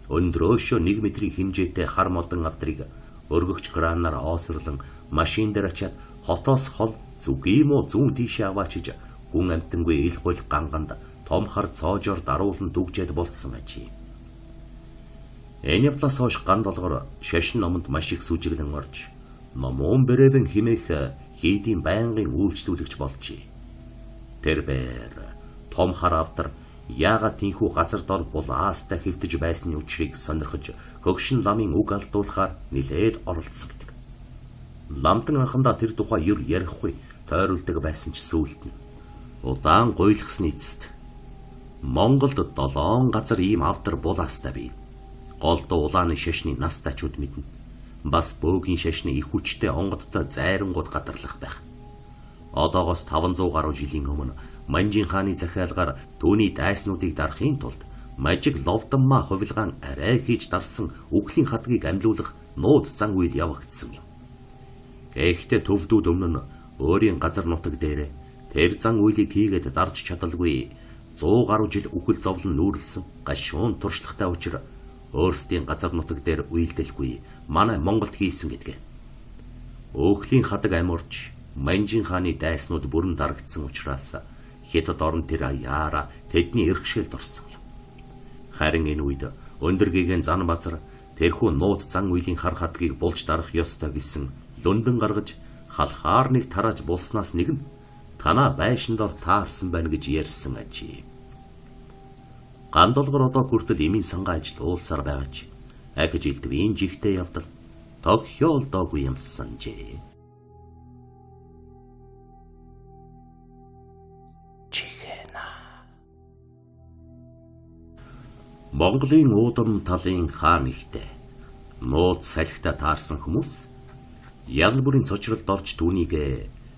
өндрөөшөө 1 м-ийн хэмжээтэй хар модон авдрыг өргөгч кранаар оосрлон машин дээр очиад хотоос хол зүг юм уу зүүн тийшээ аваачиж хүн амтангүй ил гуйл ганганд том хар цоожоор даруулан дүгжээд болсон ажээ. Энэ явдлаас хойш ган долгор шашин номонд маш их сүжиглэн орж номон брэвэн химэх хийдийн байнгын үйлчлүүлэгч болжээ. Тэрбэр том хар автар яагаад тийхүү газар дор бул аастай хэвтэж байсны учрыг сонирхож хөгшин ламын үг алдуулахаар нилээд оролцсон гэдэг. Ламтан анхандаа тэр тухай ер ярихгүй тойруулдаг байсан ч сүүлд нь удаан гуйлгсны эцэст Монголд 7 газар ийм автар бул аастай бий. Голдоо улааны шашны настайчуд мэднэ. Бас бөөгийн шашны их хүчтэй онгодтой зайрангууд гадарлах байх. Одоогоос 500 гаруй жилийн өмнө Манжин хааны захиалгаар түүний дайснуудыг дарахын тулд мажиг ловдамма хувилгаан арай хийж дарсан үхлийн хадгийг амьлуулах нууц зан үйл явагдсан юм. Гэхдээ төвдүүд өмнө нь өөрийн газар нутаг дээр тэр зан үйлийг хийгээд дарж чадалгүй 100 гаруй жил үхэл зовлон нүүрлсэн гашуун туршлагатай учраас өөрсдийн газар нутаг дээр үйлдэлгүй манай Монголд хийсэн гэдгээ. Өөхлийн хадаг амьурч Манжин хааны дайснууд бүрэн дарагдсан учраас хятад орон тэр яара тэдний эрхшээлд орсон юм. Харин энэ үед өндөр гээгэн Занбазар тэрхүү нууц зан үйлийн хар хадгийг булж дарах ёстой гэсэн лүндэн гаргаж халахаар нэг тарааж булснаас нэг нь танаа байшинд ор таарсан байна гэж ярьсан ажээ. Гандолгор одоо хүртэл эмийн сангаа ажил уулсаар байгаа ч ахиж илдвийн жигтэй явдал тогтоолдоогүй юмсан жээ. Монголын уудам талын хаан ихтэй нууц салхитай таарсан хүмүүс янз бүрийн цочролд орж түүнийг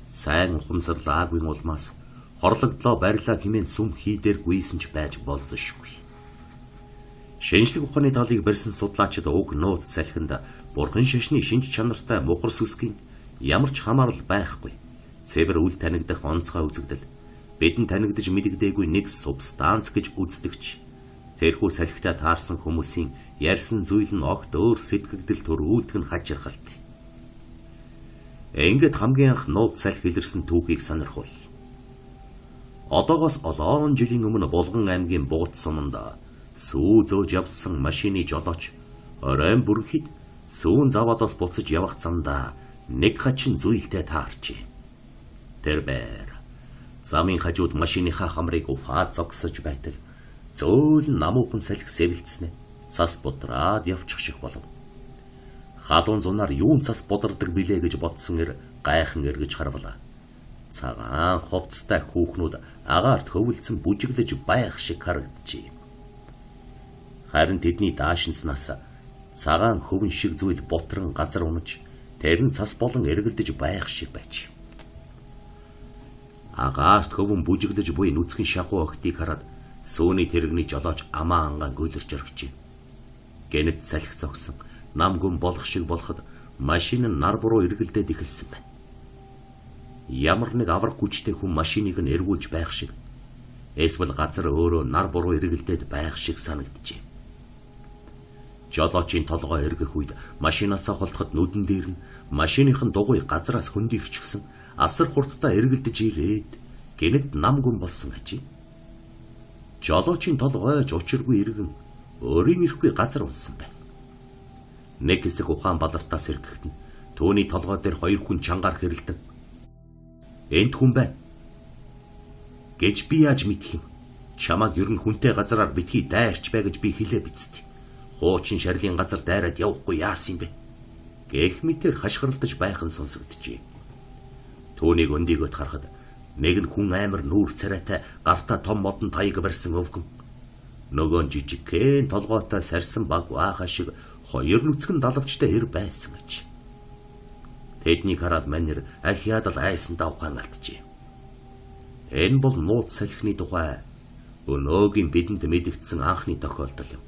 сайн ухамсарлаагүй улмаас хорлогдлоо барилаа хэмээн сүм хийдэр гүйсэн ч байж болзошгүй. Шинжлэх ухааны талыг барьсан судлаачид уг нууц салхинд бурхан шашны шинж чанартай мухар сүсгийн ямар ч хамаарал байхгүй. Цэвэр үл танигдах онцгой үзэгдэл бидэнд танигдж мэдэгдээгүй нэг субстанц гэж үздэгч. Тэрхүү салхитай таарсан хүмүүсийн ярьсан зүйл нь огт өөр сэтгэгдэл төрүүлдэг нь хачирхалт. Ингээд хамгийн анх нууц салхи илэрсэн түүхийг сонирхуул. Одоогоос олон жилийн өмнө Булган аймгийн Бугат суманд сүү зөөж явсан машины жолооч оройн бүрхэд сүүн завадаас буцаж явах замдаа нэг хачин зүйлтэй таарчээ. Тэрбээр замын хажууд машиныхаа хамрыг ухаа зогсож байтал зөөл намуухан салхи сэвэлцснэ цас будраад явчих шиг болов. Халуун зунаар юун цас бодордог билээ гэж бодсон гайхан эргэж харвала. Цагаан ховцтой хүүхнүүд агаарт хөвөлдсөн бүжиглэж байх шиг харагджээ. Харин тэдний даашинснаас цагаан хөвөн шиг зүйл ботрон газар унаж тэрэн цас болон эргэлдэж байх шиг байж. Агаарт хөвөн бүжиглэж буй нүцгэн шахуу охтыг хараад сүүний тэрэгний жолооч амаа ангаан гүйлэрч орхижээ. Гэнэт салхи зогсон нам гүн болох шиг болоход машин нь нар буруу эргэлдээд эхэлсэн байна. Ямар нэг авраг хүчтэй хүн машиныг нь эргүүлж байх шиг эсвэл газар өөрөө нар буруу эргэлдээд байх шиг санагджээ. Жолоочийн толгой эргэх үед машинаасаа холдоход нүдэн дээр нь машиныхын дугуй газраас хөндийгчгсэн асар хурдтай эргэлдэж ирээд гэнэт нам гүн болсон ажээ. Жолоочийн толгойж учиргүй иргэн өөрийн ирэхгүй газар унсан байна. Нэг хэсэг ухаан балартаас эргэхэд нь түүний толгой дээр хоёр хүн чангаар хэрэлдэн. Энд хүн байна гэж би яаж мэдэх юм? Чамаг ер нь хүнтэй газараар битгий дайрч бай гэж би хэлээ бицтэй. Хуучин шарлийн газар дайраад явахгүй яасан бэ? Гэх мэтэр хашгиралдаж байхан сонсогджээ. Түүнийг өндийгөт харахад нэг нь хүн амар нүүр царайтай гартаа том модон таяг барьсан өвгөн. Нөгөө нь жижигхэн толгойтой сарсан баг вааха шиг хоёр нүцгэн далавчтай эр байсан гэж. Тэднийг хараад манер ахиад л айсандаа ухаан алджээ. Энэ бол нууц салхины тухай өнөөгийн бидэнд мэдэгдсэн анхны тохиолдол юм.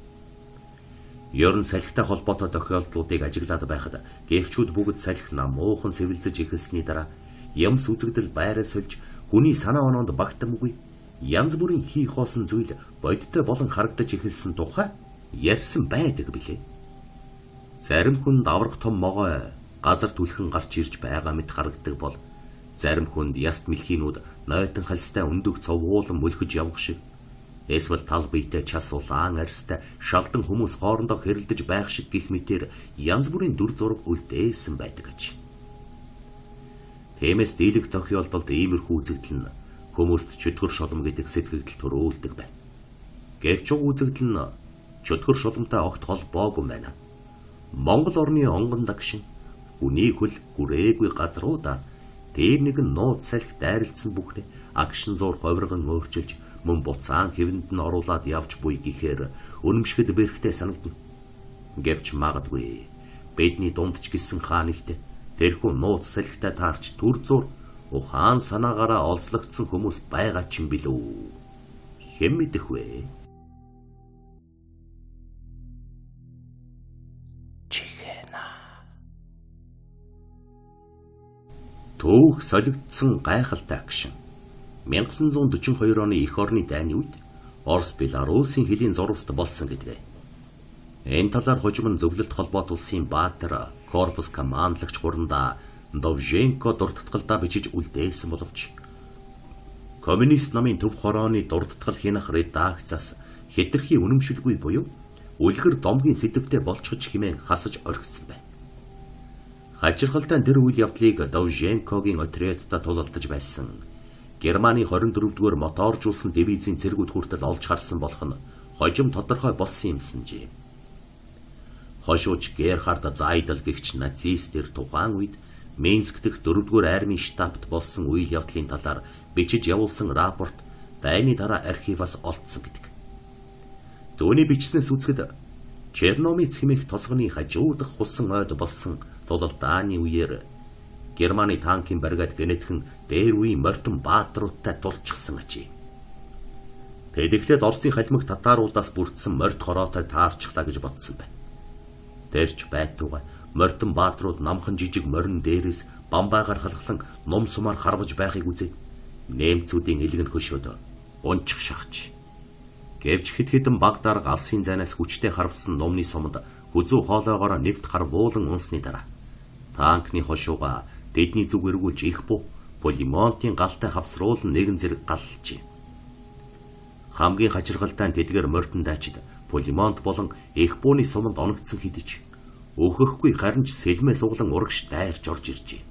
Ер нь салхитай холбоотой тохиолдлуудыг ажиглаад байхад гэвчүүд бүгд салхи намуухан сэвэлзэж эхэлсний дараа ямс үзэгдэл байраа сольж хүний санаа оноонд багтамгүй янз бүрийн хий хоосон зүйл бодиттой болон харагдаж эхэлсэн тухай ярьсан байдаг билээ. Зарим хүнд аврах том могой газар түлхэн гарч ирж байгаа мэт харагдаг бол зарим хүнд яст мэлхийнүүд нойтон хальстай өндөг цовгуулан мөлхөж явах шиг эсвэл тал биетэй час улаан арьстай шалдан хүмүүс хоорондоо хэрэлдэж байх шиг гих мэтэр янз бүрийн дүр зураг үлдээсэн байдаг гэж. Тиймээс дийлэх тохиолдолд иймэрхүү үзэгдэл нь хүмүүст чөтгөр шолом гэдэг сэтгэгдэл төрүүлдэг байна. Гэвч үзэгдэл нь чөтгөр шоломтой огт холбоогүй байна. Монгол орны онгон дагшин хүний хөл хүрээгүй газруудаа тийм нэгэн нууц салхи дайралтсан бүхнээ агшин зуур ховиргон өөрчилж мөн буцаан хэвэнд нь оруулаад явж буй гэхээр үнэмшгэд бэрхтээ санагдана. Гэвч магадгүй бидний дундч гисэн хаан ихтэй тэрхүү нууц салхитай таарч түр зур ухаан санаагаараа олзлогдсон хүмүүс байгаа ч юм билүү. Хэн мэдэх вэ? Түүх солигдсон гайхалтай агшин 1942 оны эх орны дайны үед Орос Беларусын хөлийн зурваст болсон гэдэг. Энэ талаар хожим нь зөвлөлт холбоот улсын баатар корпус командлагч гурандаа Довженко дуртатгалдаа бичиж үлдээсэн боловч коммунист намын төв хорооны дуртатгал хянах редакцаас хэтэрхий үнэмшилгүй буюу үлгэр домгийн сэдвтэй болчихж хэмээн хасаж орхисон байна. Хачирхалтай тэр үйл явдлыг Довженкогийн отрядтай тулалдаж байсан Германы 24-р моторжуулсан дивизийн цэргүүд хүртэл олж харсан болох нь хожим тодорхой болсон юмсанжээ. Хошууч Герхард Зайдл гэгч нацистэр тухайн үед Минск дэх 4-р армийн штабт болсон үйл явдлын талаар бичиж явуулсан рапорт дайны дараа архиваас олдсон гэдэг. Түүний бичснээс үзэхэд Черномиц хэмээх тосгоны хажуудах хусан ойд болсон тулалдааны үеэр Германы танкын баригад гэнэтхэн дээр үе морьтон баатруудтай тулчихсан ажээ. Тэгэхлээр Оросын халимаг татааруудаас бүрдсэн морьт хороотой таарчлаа гэж бодсон байна. Тэрч байтугай морьтон баатрууд намхан жижиг морин дээрээс бамбаагаар халахлан ном сумаар харваж байхыг үзээд нэмцүүдийн илгэн хөшөөд унчих шахаж. Гэвч хэд хэдэн Багдаар галсын зайнаас хүчтэй харвсан номны сумд хүзүү хоолойгоор нэвт харвуулан унсны дараа танкны хошууга тэдний зүг эргүүлж их буу Полимонтын галтай хавсруулан нэгэн зэрэг галлжээ. Хамгийн хачирхалтай тэдгээр морьтон дайчид Полимонт болон их бууны суманд оногдсон хэдиж өөхөхгүй харин ч сэлмээ суглан урагш дайрч орж иржээ.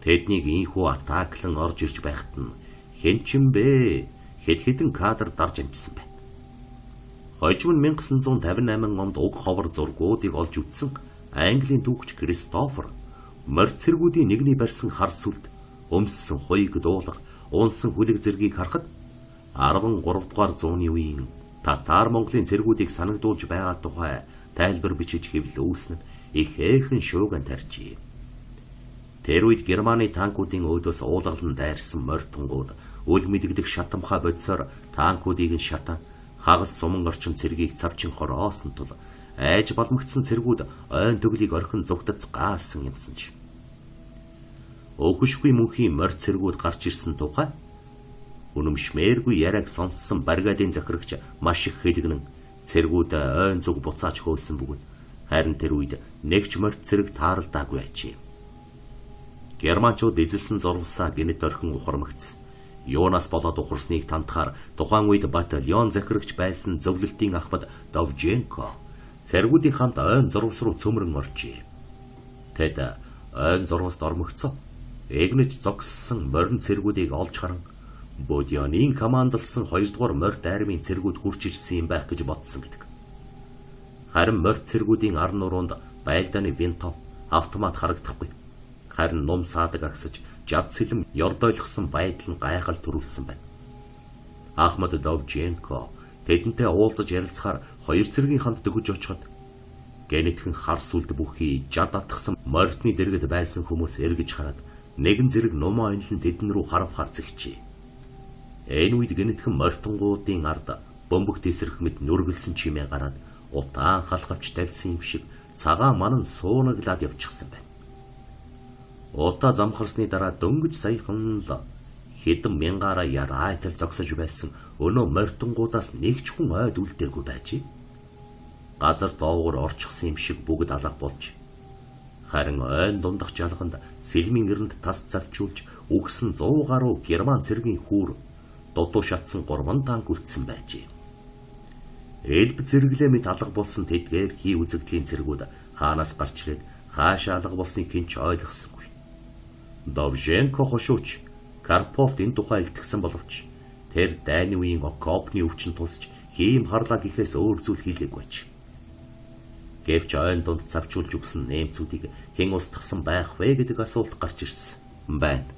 Тэднийг ийхүү атаклан орж ирж байхад нь хэн ч юм бэ хэд хэдэн кадр дарж амжсан байна. Хожим нь 1958 онд уг ховор зургуудыг олж үтсэн Английн түүхч Кристофер морьт цэргүүдийн нэгний барьсан хар сүлд өмссөн хуйг дуулга унсан хүлэг зэргийг харахад 13 дугаар зууны үеийн татар Монголын цэргүүдийг санагдуулж байгаа тухай тайлбар бичиж хэвлэл үүснэ их эхэн шууган тарьжээ. Тэр үед Германы танкуудын өөдөөс уулгалан дайрсан морьтонгууд үл мэдэгдэх шатамхай бодисоор танкуудыг нь шатаа хагас суман орчин цэргийг цавчин хороосон тул айж балмагцсан цэргүүд ойн төглийг орхин зүгтц гаасан юмсан ч. Өөхөшгүй мөнхийн морь цэргүүд гарч ирсэн тухай үнэмшмээргүй яриаг сонссон баригадын захирагч маш их хэлгэнэн цэргүүд ойн зүг буцааж хөөлсөн бөгөөд харин тэр үед нэгч морь цэрэг тааралдаагүй ажээ. Германчууд эзэлсэн зурвасаа гинэт орхин ухармагц. Юунаас болоод ухарсныг тантахаар тухайн үед батальон захирагч байсан зөвлөлтийн ахмад Довженко цэргүүдийн хамт ойн зурвас руу цөмрөн оржээ. Тэд ойн зурваст ормогцоо эгнэж зогссон морин цэргүүдийг олж харан Бодионын командалсан 2 дугаар морьт армийн цэргүүд хурж ирсэн юм байх гэж бодсон гэдэг. Харин морьт цэргүүдийн ар нуруунд байлдааны винтов автомат харагдахгүй. Харин ном саадаг агсаж жад сэлэм ёрдойлгсон байдал нь гайхал төрүүлсэн байна. Ахмад Довженко тэдэнтэй уулзаж ярилцахаар хоёр цэргийн хамт дөгөж очиход гэнэтхэн хар сүлд бүхий жад атгсан морьтны дэргэд байсан хүмүүс эргэж хараад нэгэн зэрэг нумаа онлон тэдэн рүү харавхаар зэгчээ. Энэ үед гэнэтхэн морьтонгуудын ард бөмбөг тесрэх мэт нүргэлсэн чимээ гараад утаан халхавч тавьсан юм шиг цагаан манан суунаглаад явчихсан байна. Утаа замхарсны дараа дөнгөж саяхан л хэдэн мянгаараа ярайтал зогсож байсан өнөө морьтонгуудаас нэг ч хүн ойд үлдээгүй байжээ. Газар доогуур орчихсан юм шиг бүгд алга болж харин ойн дундах жалганд сэлмийн эрэнд тас завчулж үгсэн 100 гаруй герман цэргийн хүүр дутуу шатсан 3 танк үлдсэн байжээ. Элб зэрэглээ мэт алга болсон тэдгээр хий үзэгдлийн цэргүүд хаанаас гарч ирээд хаашаа алга болсныг хинч ойлгосонгүй. Довженко хошууч Карповт энэ тухай илтгэсэн боловч тэр дайны үеийн окопны өвчин тусч хийм харлаа гэхээс өөр зүйл хийлээгүй байж. Гэвч ойн дунд завчулж өгсөн нэмцүүдийг хэн устгасан байх вэ гэдэг асуулт гарч ирсэн байна.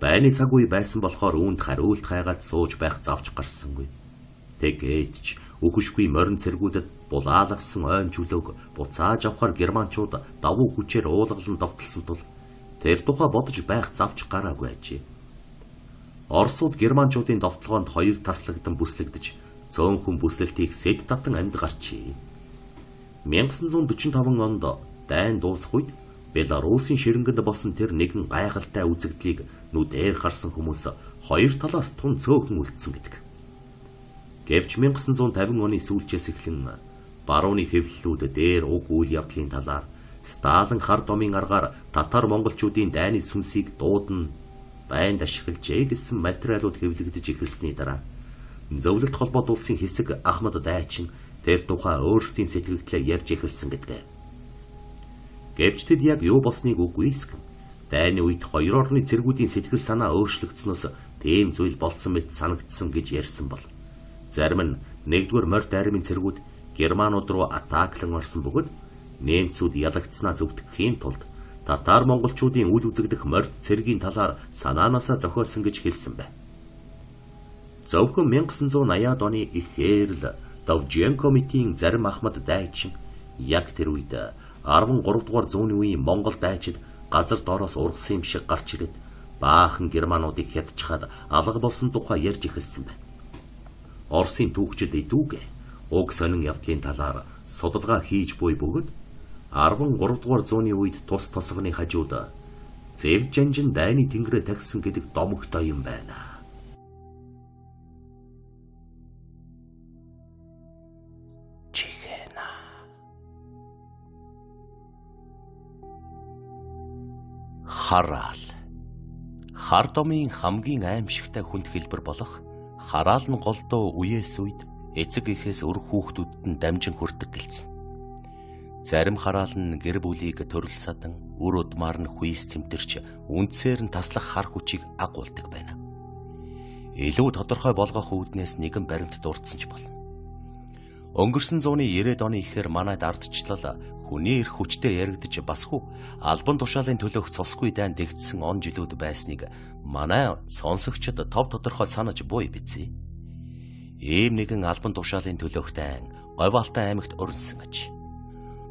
Дайны цаг үе байсан болохоор үүнд хариулт хайгаад сууж байх завж гарсангүй. Тэгээд ч үхшгүй морин цэргүүдэд булаалгасан ойн чөлөөг буцааж авахар германчууд давуу хүчээр уулгалан довтолсон тул тэр тухай бодож байх завж гараагүй ажээ. Оросууд германчуудын довтлогоонд хоёр таслагдсан бүслэгдэж цөөнхөн бүслэлтийг сэд татан амьд гарчээ. 1945 онд дайн дуусах үед Белорусын ширэнгэнд болсон тэр нэгэн гайхалтай үзэгдлийг нүдээр харсан хүмүүс хоёр талаас тун цөөхөн үлдсэн гэдэг. Гэвч 1950 оны сүүлчээс эхлэн барууны хэвлэлүүд дээр уг үйл явдлын талаар Сталин хар домын аргаар татар монголчуудын дайны сүнсийг дуудана, байнд ашиглажээ гэсэн материалууд хэвлэгдэж эхэлсний дараа зөвлөлт холбоот улсын хэсэг Ахмад Дайчин тэр тухай өөрсдийн сэтгэгдлээ ярьж эхэлсэн гэдэг. Гэвч тэд яг юу болсныг үгүй эсгэн. Дайны үед хоёр орны цэргүүдийн сэтгэл санаа өөрчлөгдснөөс тийм зүйл болсон мэт санагдсан гэж ярьсан бол зарим нь нэгдүгээр морьт армийн цэргүүд германууд руу атаклан орсон бөгөөд нэмцүүд ялагдсанаа зөвтгөхийн тулд татар монголчуудын үл үзэгдэх морьт цэргийн талаар санаанаасаа зохиосон гэж хэлсэн байна. Зөвхөн 1980-ад оны эхээр л Довженко комитийн зарим Ахмад Дайчин яг тэр үед 13 дугаар зууны үеийн Монгол дайчид газар доороос ургасан юм шиг гарч ирээд баахан германуудыг хятчихад алга болсон тухай ярьж эхэлсэн байна. Оросын түүхчид идүүгээ уг сонин явдлын талаар судалгаа хийж буй бөгөөд 13 дугаар зууны үед тус тосгоны хажууд Зэв жанжин дайны тэнгэрээ тагсан гэдэг домогтой юм байна. Хараал. Хар домын хамгийн аимшигтай хүнд хэлбэр болох хараал нь голдуу үеэс үед эцэг эхээс өр хүүхдүүдэд нь дамжин хүрдэг гэлцэн. Зарим хараал нь гэр бүлийг төрөлсадан үр удмаар нь хүйс тэмтэрч үнцээр нь таслах хар хүчийг агуулдаг байна. Илүү тодорхой болгох үүднээс нэгэн баримт дурдсан ч болно. Өнгөрсөн зууны 90-ад оны ихээр манайд ардчлал хүний эрх хүчтэй яригдж басгүй албан тушаалын төлөөх цусгүй дайн дэгдсэн он жилүүд байсныг манай сонсогчид тов тодорхой санаж буй биз. Ийм нэгэн албан тушаалын төлөөх дайн Говьалтай аймагт өрнсөн аж.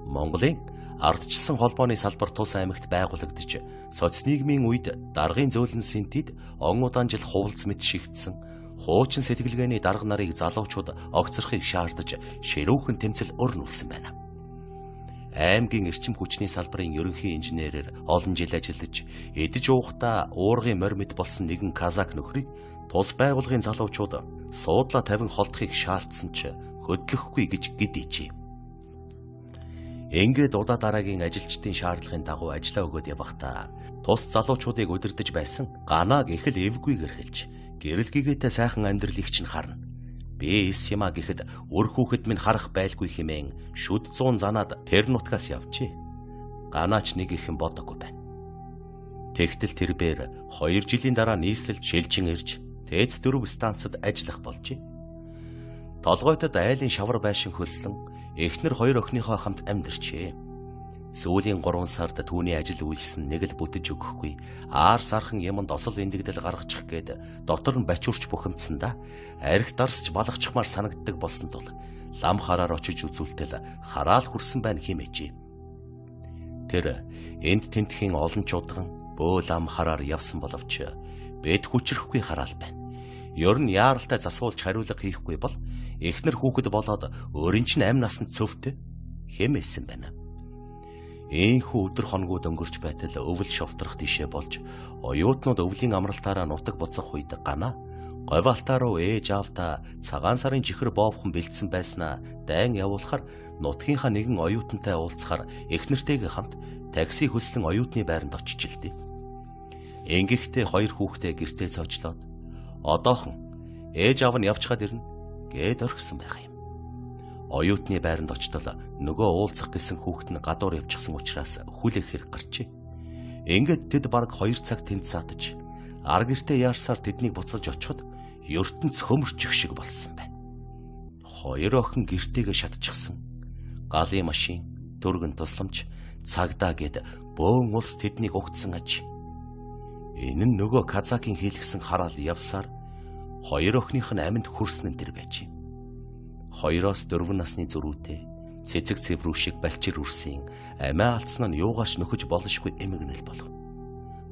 Монголын ардчилсан холбооны салбар тус аймагт байгуулагдж социализмын үед даргын зөөлөн синтед он удаан жил хувалц мэт шигдсэн хуучин сэтгэлгээний дарга нарыг залуучууд огцрохыг шаардаж ширүүхэн тэмцэл өрнүүлсэн байна. Аймгийн эрчим хүчний салбарын ерөнхий инженерээр олон жил ажиллаж эдэж уухдаа уургын морь мэд болсон нэгэн казак нөхрийг тус байгууллагын залуучууд суудлаа тавин холдохыг шаардсан ч хөдлөхгүй гэж гидээжээ. Ингээд удаа дараагийн ажилчдын шаардлагын дагуу ажиллаа өгөөд явахдаа тус залуучуудыг удирдах байсан ганааг их л эвгүйгээр хэлж гэрэл гэгээтэй сайхан амьдралыг чинь харна. Би эс юма гэхэд өр хүүхэд минь харах байлгүй хэмээн шүд 100 занаад тэр нутгаас явжээ. Ганаач нэг ихэн бодоггүй байна. Тэгтэл тэрбээр 2 жилийн дараа нийслэлд шилжин ирж ТЭЦ 4 станцад ажиллах болжээ. Толгойтод айлын шавар байшин хөлслөн эхнэр 2 охиныхоо хамт амьдарчээ. Сүүлийн 3 сард түүний ажил үйлсэн нэг л бүтэж өгөхгүй аар сархан юмд осол эндэгдэл гаргачих гээд дотор нь бачуурч бухимдсандаа арх дарсч балгачихмаар санагддаг болсон тул лам хараар очиж үзүүлтэл хараал хүрсэн байна хэмээжээ. Тэр энд тентхийн олон чудган бөө лам хараар явсан боловч бэд хүчрэхгүй хараал байна. Ёр нь яаралтай засуулж хариулга хийхгүй бол эхнэр хүүхэд болоод өөрийн чинь амь насанд цөвтэй хэмээсэн байна. Ийхүү өдөр хоногуд өнгөрч байтал өвөл шовтрох тишээ болж оюутнууд өвлийн амралтаараа нутаг буцах үед гана Говьалтай руу ээж аавда цагаан сарын чихэр боовхон бэлдсэн байснаа дайн явуулахаар нутгийнхаа нэгэн оюутантай уулзахаар эхнэртэйгээ хамт такси хөслөн оюутны байранд очиж илдээ. Ингэхдээ 2 хүүхдээ гэртээ цоочлоод одоохон ээж аав нь явчихад ирнэ гэд орхисон байх юм. Оюутны байранд очтол нөгөө уулзах гэсэн хүүхэд нь гадуур явчихсан учраас хүлээх хэрэг гарчээ. Ингээд тэд бараг 2 цаг тэнд сатаж ар гэртээ яарсаар тэднийг буцаж очиход ертөнц хөмөрчих шиг болсон байна. 2 охин гэртээгээ шатчихсан. Галын машин, дөргөн тусламж, цагдаа гэд бөөн улс тэднийг угтсан аж. Энэ нь нөгөө казакийн хийлгсэн хараал явсаар 2 охиных нь аминд хүрсэн тэр байж. 2-оос 4 насны зөрүүтэй цэцэг цэврүү шиг балчир үрсэн амиа алдсан нь юугаач нөхөж боломжгүй эмгэнэл болов.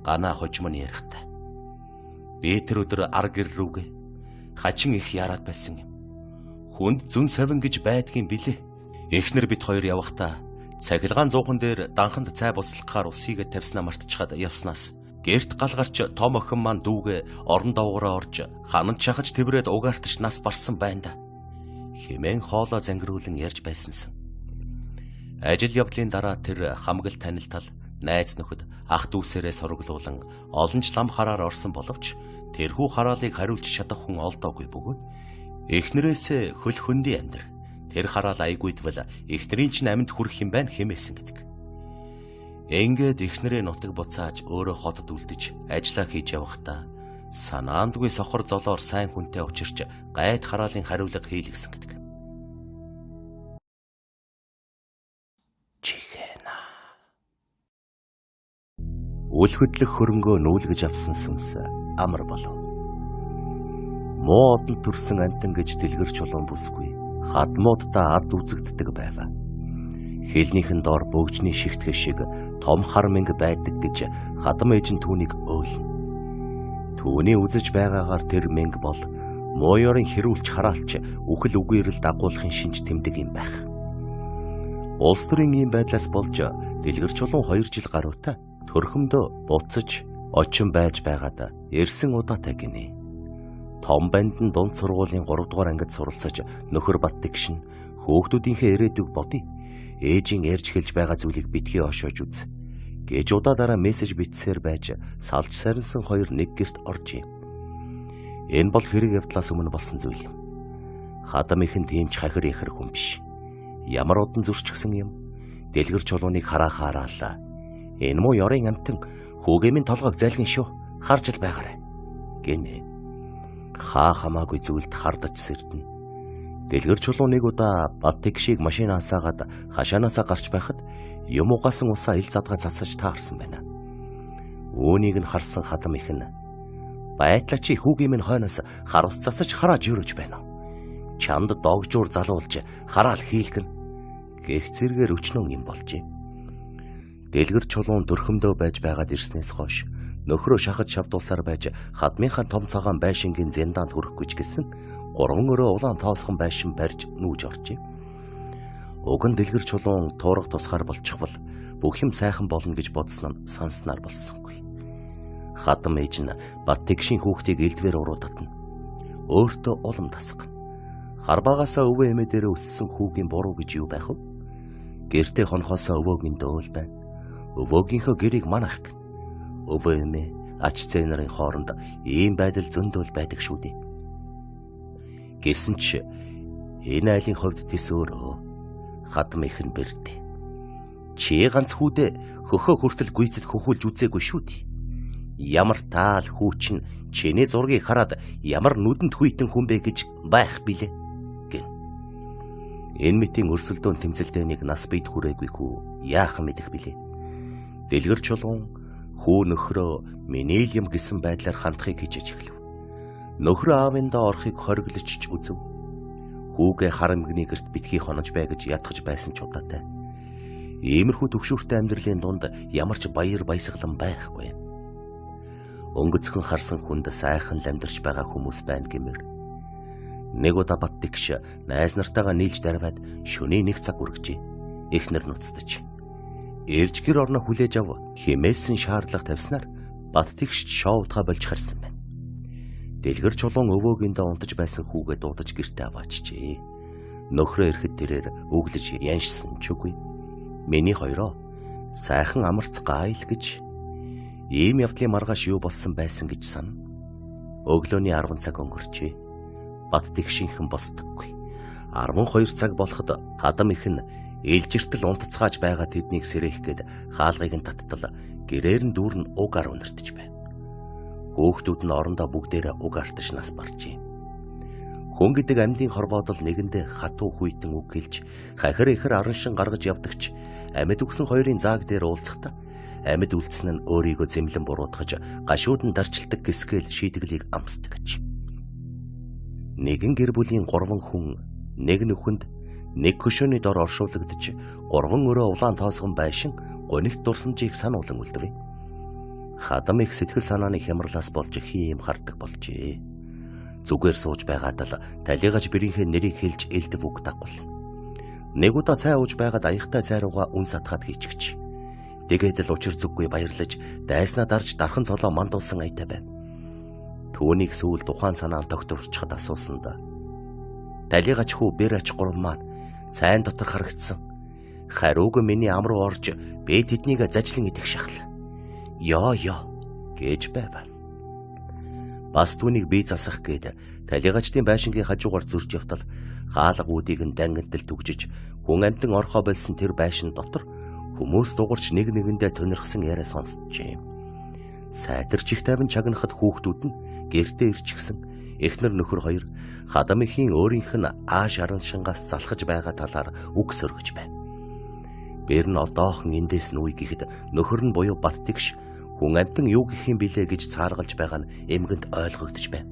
Ганаа хожим нь ярихтай. Би тэр өдөр ар гэр рүүгээ хачин их яраад байсан юм. Хүнд зүн савин гэж байдгийн билээ. Эхнэр бит 2 явахдаа цахилгаан зуухан дээр данханд цай буцалгахаар усыг тавьснаа мартчихад явснаас гэрт гал гарч том охин маань дүүгээ орон доогоороо орж хананд шахаж тэврээд угаартаж нас барсан байна да. Хэмээн хоолоо зангируулан ярьж байсансан. Ажил явдлын дараа тэр хамгал танилтал, найз нөхөд, ах дүүсээрээ сургалуулан олон ч лам хараар орсон боловч тэрхүү хараалыг хариулж чадах хүн олдоогүй бөгөөд эхнэрээсээ хөл хөндөй амьдр. Тэр хараал айгүйдвэл эхнэрийн чинь амьд хүрэх юм байна хэмээсэн гэдэг. Ингээд эхнэрээ нутаг буцааж өөрөө хотод үлдэж ажиллаа хийж явахдаа санаандгүй сохор золоор сайн хүнтэй учирч гайд хараалын хариулга хийлгсэн гэдэг. Үл хөдлөх хөрөнгөө нүүлгэж авсан сүнс амар болов. Муу одон төрсөн антан гэж дэлгэр чулуун бүсгүй хадмуудтай ад үзэгддэг байв. Хэлнийхэн доор бөгжний шигтгэх шиг том хар мэнг байдаг гэж хадам ээж нь түүнийг өөлнө. Түүний үзэж байгаагаар тэр мэнг бол муу ёрын хэрүүлж хараалч үхэл үгээрэл дагуулахын шинж тэмдэг юм байх. Улс төрийн ийм байдлаас болж дэлгэр чулуун 2 жил гаруйтай төрхөмдөө буцаж очин байж байгаад эрсэн удаатай гинэ. Том банд нь дунд сургуулийн 3 дугаар ангид суралцаж нөхөр Баттэгш нь хөөгдүүдийнхээ ирээдүг бодъё. Ээжийн ярьж хэлж байгаа зүйлийг битгий ошоож үз. Гэж удаа мессеж бичсээр байж салж сарнсан хоёр нэг гэрт орж юм. Энэ бол хэрэг явдлаас өмнө болсон зүйл юм. Хадам ихэн тиймч хахир яхэр хүн биш. Ямар удан зөрчгсөн юм. Дэлгэр чулууныг харахаараа энэ муу ёрын амтан хүүгэмийн толгойг зайлгэн шүү. Харж л байгаарай гинэ. Хаа хамаагүй зүйлд хардаж сэрдэн. Дэлгэр чулуун нэг удаа Баттэгшийг машинаасаагаад хашаанаасаа гарч байхад юм угаасан усаа ил задгаа цацаж таарсан байна. Үүнийг нь харсан хадам ихэн байтлаа чи хүүгэмийн хойноос хар ус цацаж харааж өрөж байна. Чамд догжуур залуулж хараал хийлгэн гэх зэргээр өчнөн юм болжээ. Дэлгэр чулуун төрхөмдөө байж байгаад ирснээс хойш нөхрөө шахаж шавдуулсаар байж хадмынхаа том цагаан байшингийн зэндаанд хүрэх гэж гисэн 3 өрөө улаан тоосхон байшин барьж нүүж оржээ. Уг нь дэлгэр чулуун туурах тусгаар болчихвол бүх юм сайхан болно гэж бодсон нь санснаар болсонгүй. Хадам ээж нь Баттэгшийн хүүхдийг элдвэр уруу татна. Өөртөө улам тасгана. Харбагаасаа өвөө эмээ дээр өссөн хүүгийн буруу гэж юу байх вэ? Гэртээ хонхоосоо өвөөгийн дөөл байна. Өвөөгийнхөө гэрийг манах гэн. Өвөө эмээ ач зээнарын хооронд ийм байдал зөндөөл байдаг шүү дээ. Гэсэн ч энэ айлын хувьд тэс өөрөө хадам ихэн бэрдэ. Чи ганц хүүдээ хөхөө хүртэл гүйцэд хөхүүлж үзээгүй шүү дээ. Ямар таал хүүчин чиний зургийг хараад ямар нүдэнд хүйтэн хүн бэ гэж байх билээ гэн. Энэ мэтийн өрсөлдөөн тэмцэлтэйнийг нас бийд хүрээгүй яахан мэдэх билээ. Дэлгэр чулуун хүү нөхрөө миний л юм гэсэн байдлаар хандахыг хичээж эхлэв. Нөхрөө аавындаа орохыг хориглож үзв. Хүүгээ харамгны гэрт битгий хонож бай гэж ятгах байсан ч удаатай. Иймэрхүү төгшүүртэй амьдралын дунд ямар ч баяр баясгалан байхгүй. Өнгөцгөн харсан хүнд сайхан л амьдарч байгаа хүмүүс байна гэмээр. Нэг удаа Баттэгш найз нартайгаа нийлж дарваад шөнийн 1 цаг үргэжээ. Эхнэр нуцтаж ээлж гэр орноо хүлээж ав хэмээсэн шаардлага тавьснаар Баттэгш шоудгаа болж харсан байна. Дэлгэр чулуун өвөөгөндөө унтаж байсан хүүгээ дуудаж гэртээ аваачжээ. Нөхрөө ирэхэд тэрээр өглөж яншсан ч үгүй. Миний хоёроо сайхан амарц гайл гэж ийм явдлын маргааш юу болсон байсан гэж сана. Өглөөний 10 цаг өнгөрчээ. Баттэгшийнхэн босдоггүй. 12 цаг болоход хадам ихэн ээлжиртэл унтцгааж байгаа тэднийг сэрэх гээд хаалгыг нь таттал гэрээр нь дүүрэн угаар өнөртөж байна. Хөөхтүүд нь орондоо бүгдээрээ уг артаж нас баржээ. Хүн гэдэг амьдын хорвоодол нэгэндээ хатуу хүйтэн үг хэлж хахир ихэр араншин гаргаж явдагч амьд үгсэн хоёрын зааг дээр уулзахдаа амьд үлдсэн нь өөрийгөө зэмлэн буруутгаж гашууд нь дарчилдаг гэсгээл шийдэглийг амсдаг гэж. Нэгэн гэр бүлийн 3 хүн нэг нөхөнд нэг хөшөөний дор оршуулгадж 3 өрөө улаан тоосгон байшин гонигт дурсамжийг сануулan үлдэв. Хадам их сэтгэл санааны хямралаас болж хийм хардаг болжээ. Зүгээр сууж байгаад л талигаж бэрийнхээ нэрийг хэлж элдв үг дагвал. Нэг удаа цай ууж байгаад аяхтай цай руугаа үн сатгаад хийчихэж. Тэгээд л учир зүггүй баярлаж дайснаа дарж дархан цолоо мандуулсан айтай байв. Түүнийг сүүл тухайн санаан тогтворчхад асуусан да. Талигач хүү бэр аж 3 маань цайн дотор харагдсан. Хариуг миний ам руу орж би тэднийг зажлан идэх шахал. Ёо гэж байв. Бас түүнийг бие засах гээд талигачдын байшингийн хажуугаар зурж явтал хаалга үүдийг нь дангинтал түгжиж хүн амтан орхоо болсон тэр байшин дотор хүмүүс дуурч нэг нэгэндээ тунирхсан яриа сонсджээ. Сайтарч их тайван чагнахад хүүхдүүд нь гэртээ ирчихсэн эхнэр нөхөр хоёр хадамхийн өөрийнх нь ааш араншингаас залхаж байгаа талаар үг сөргөж байв. Бэр нь одоохон эндээс нь үе гэхэд нөхөр нь буюу Баттигш хүн амтан юу гэх юм бэлээ гэж цааргалж байгаа нь эмгэнд ойлгогдож байна.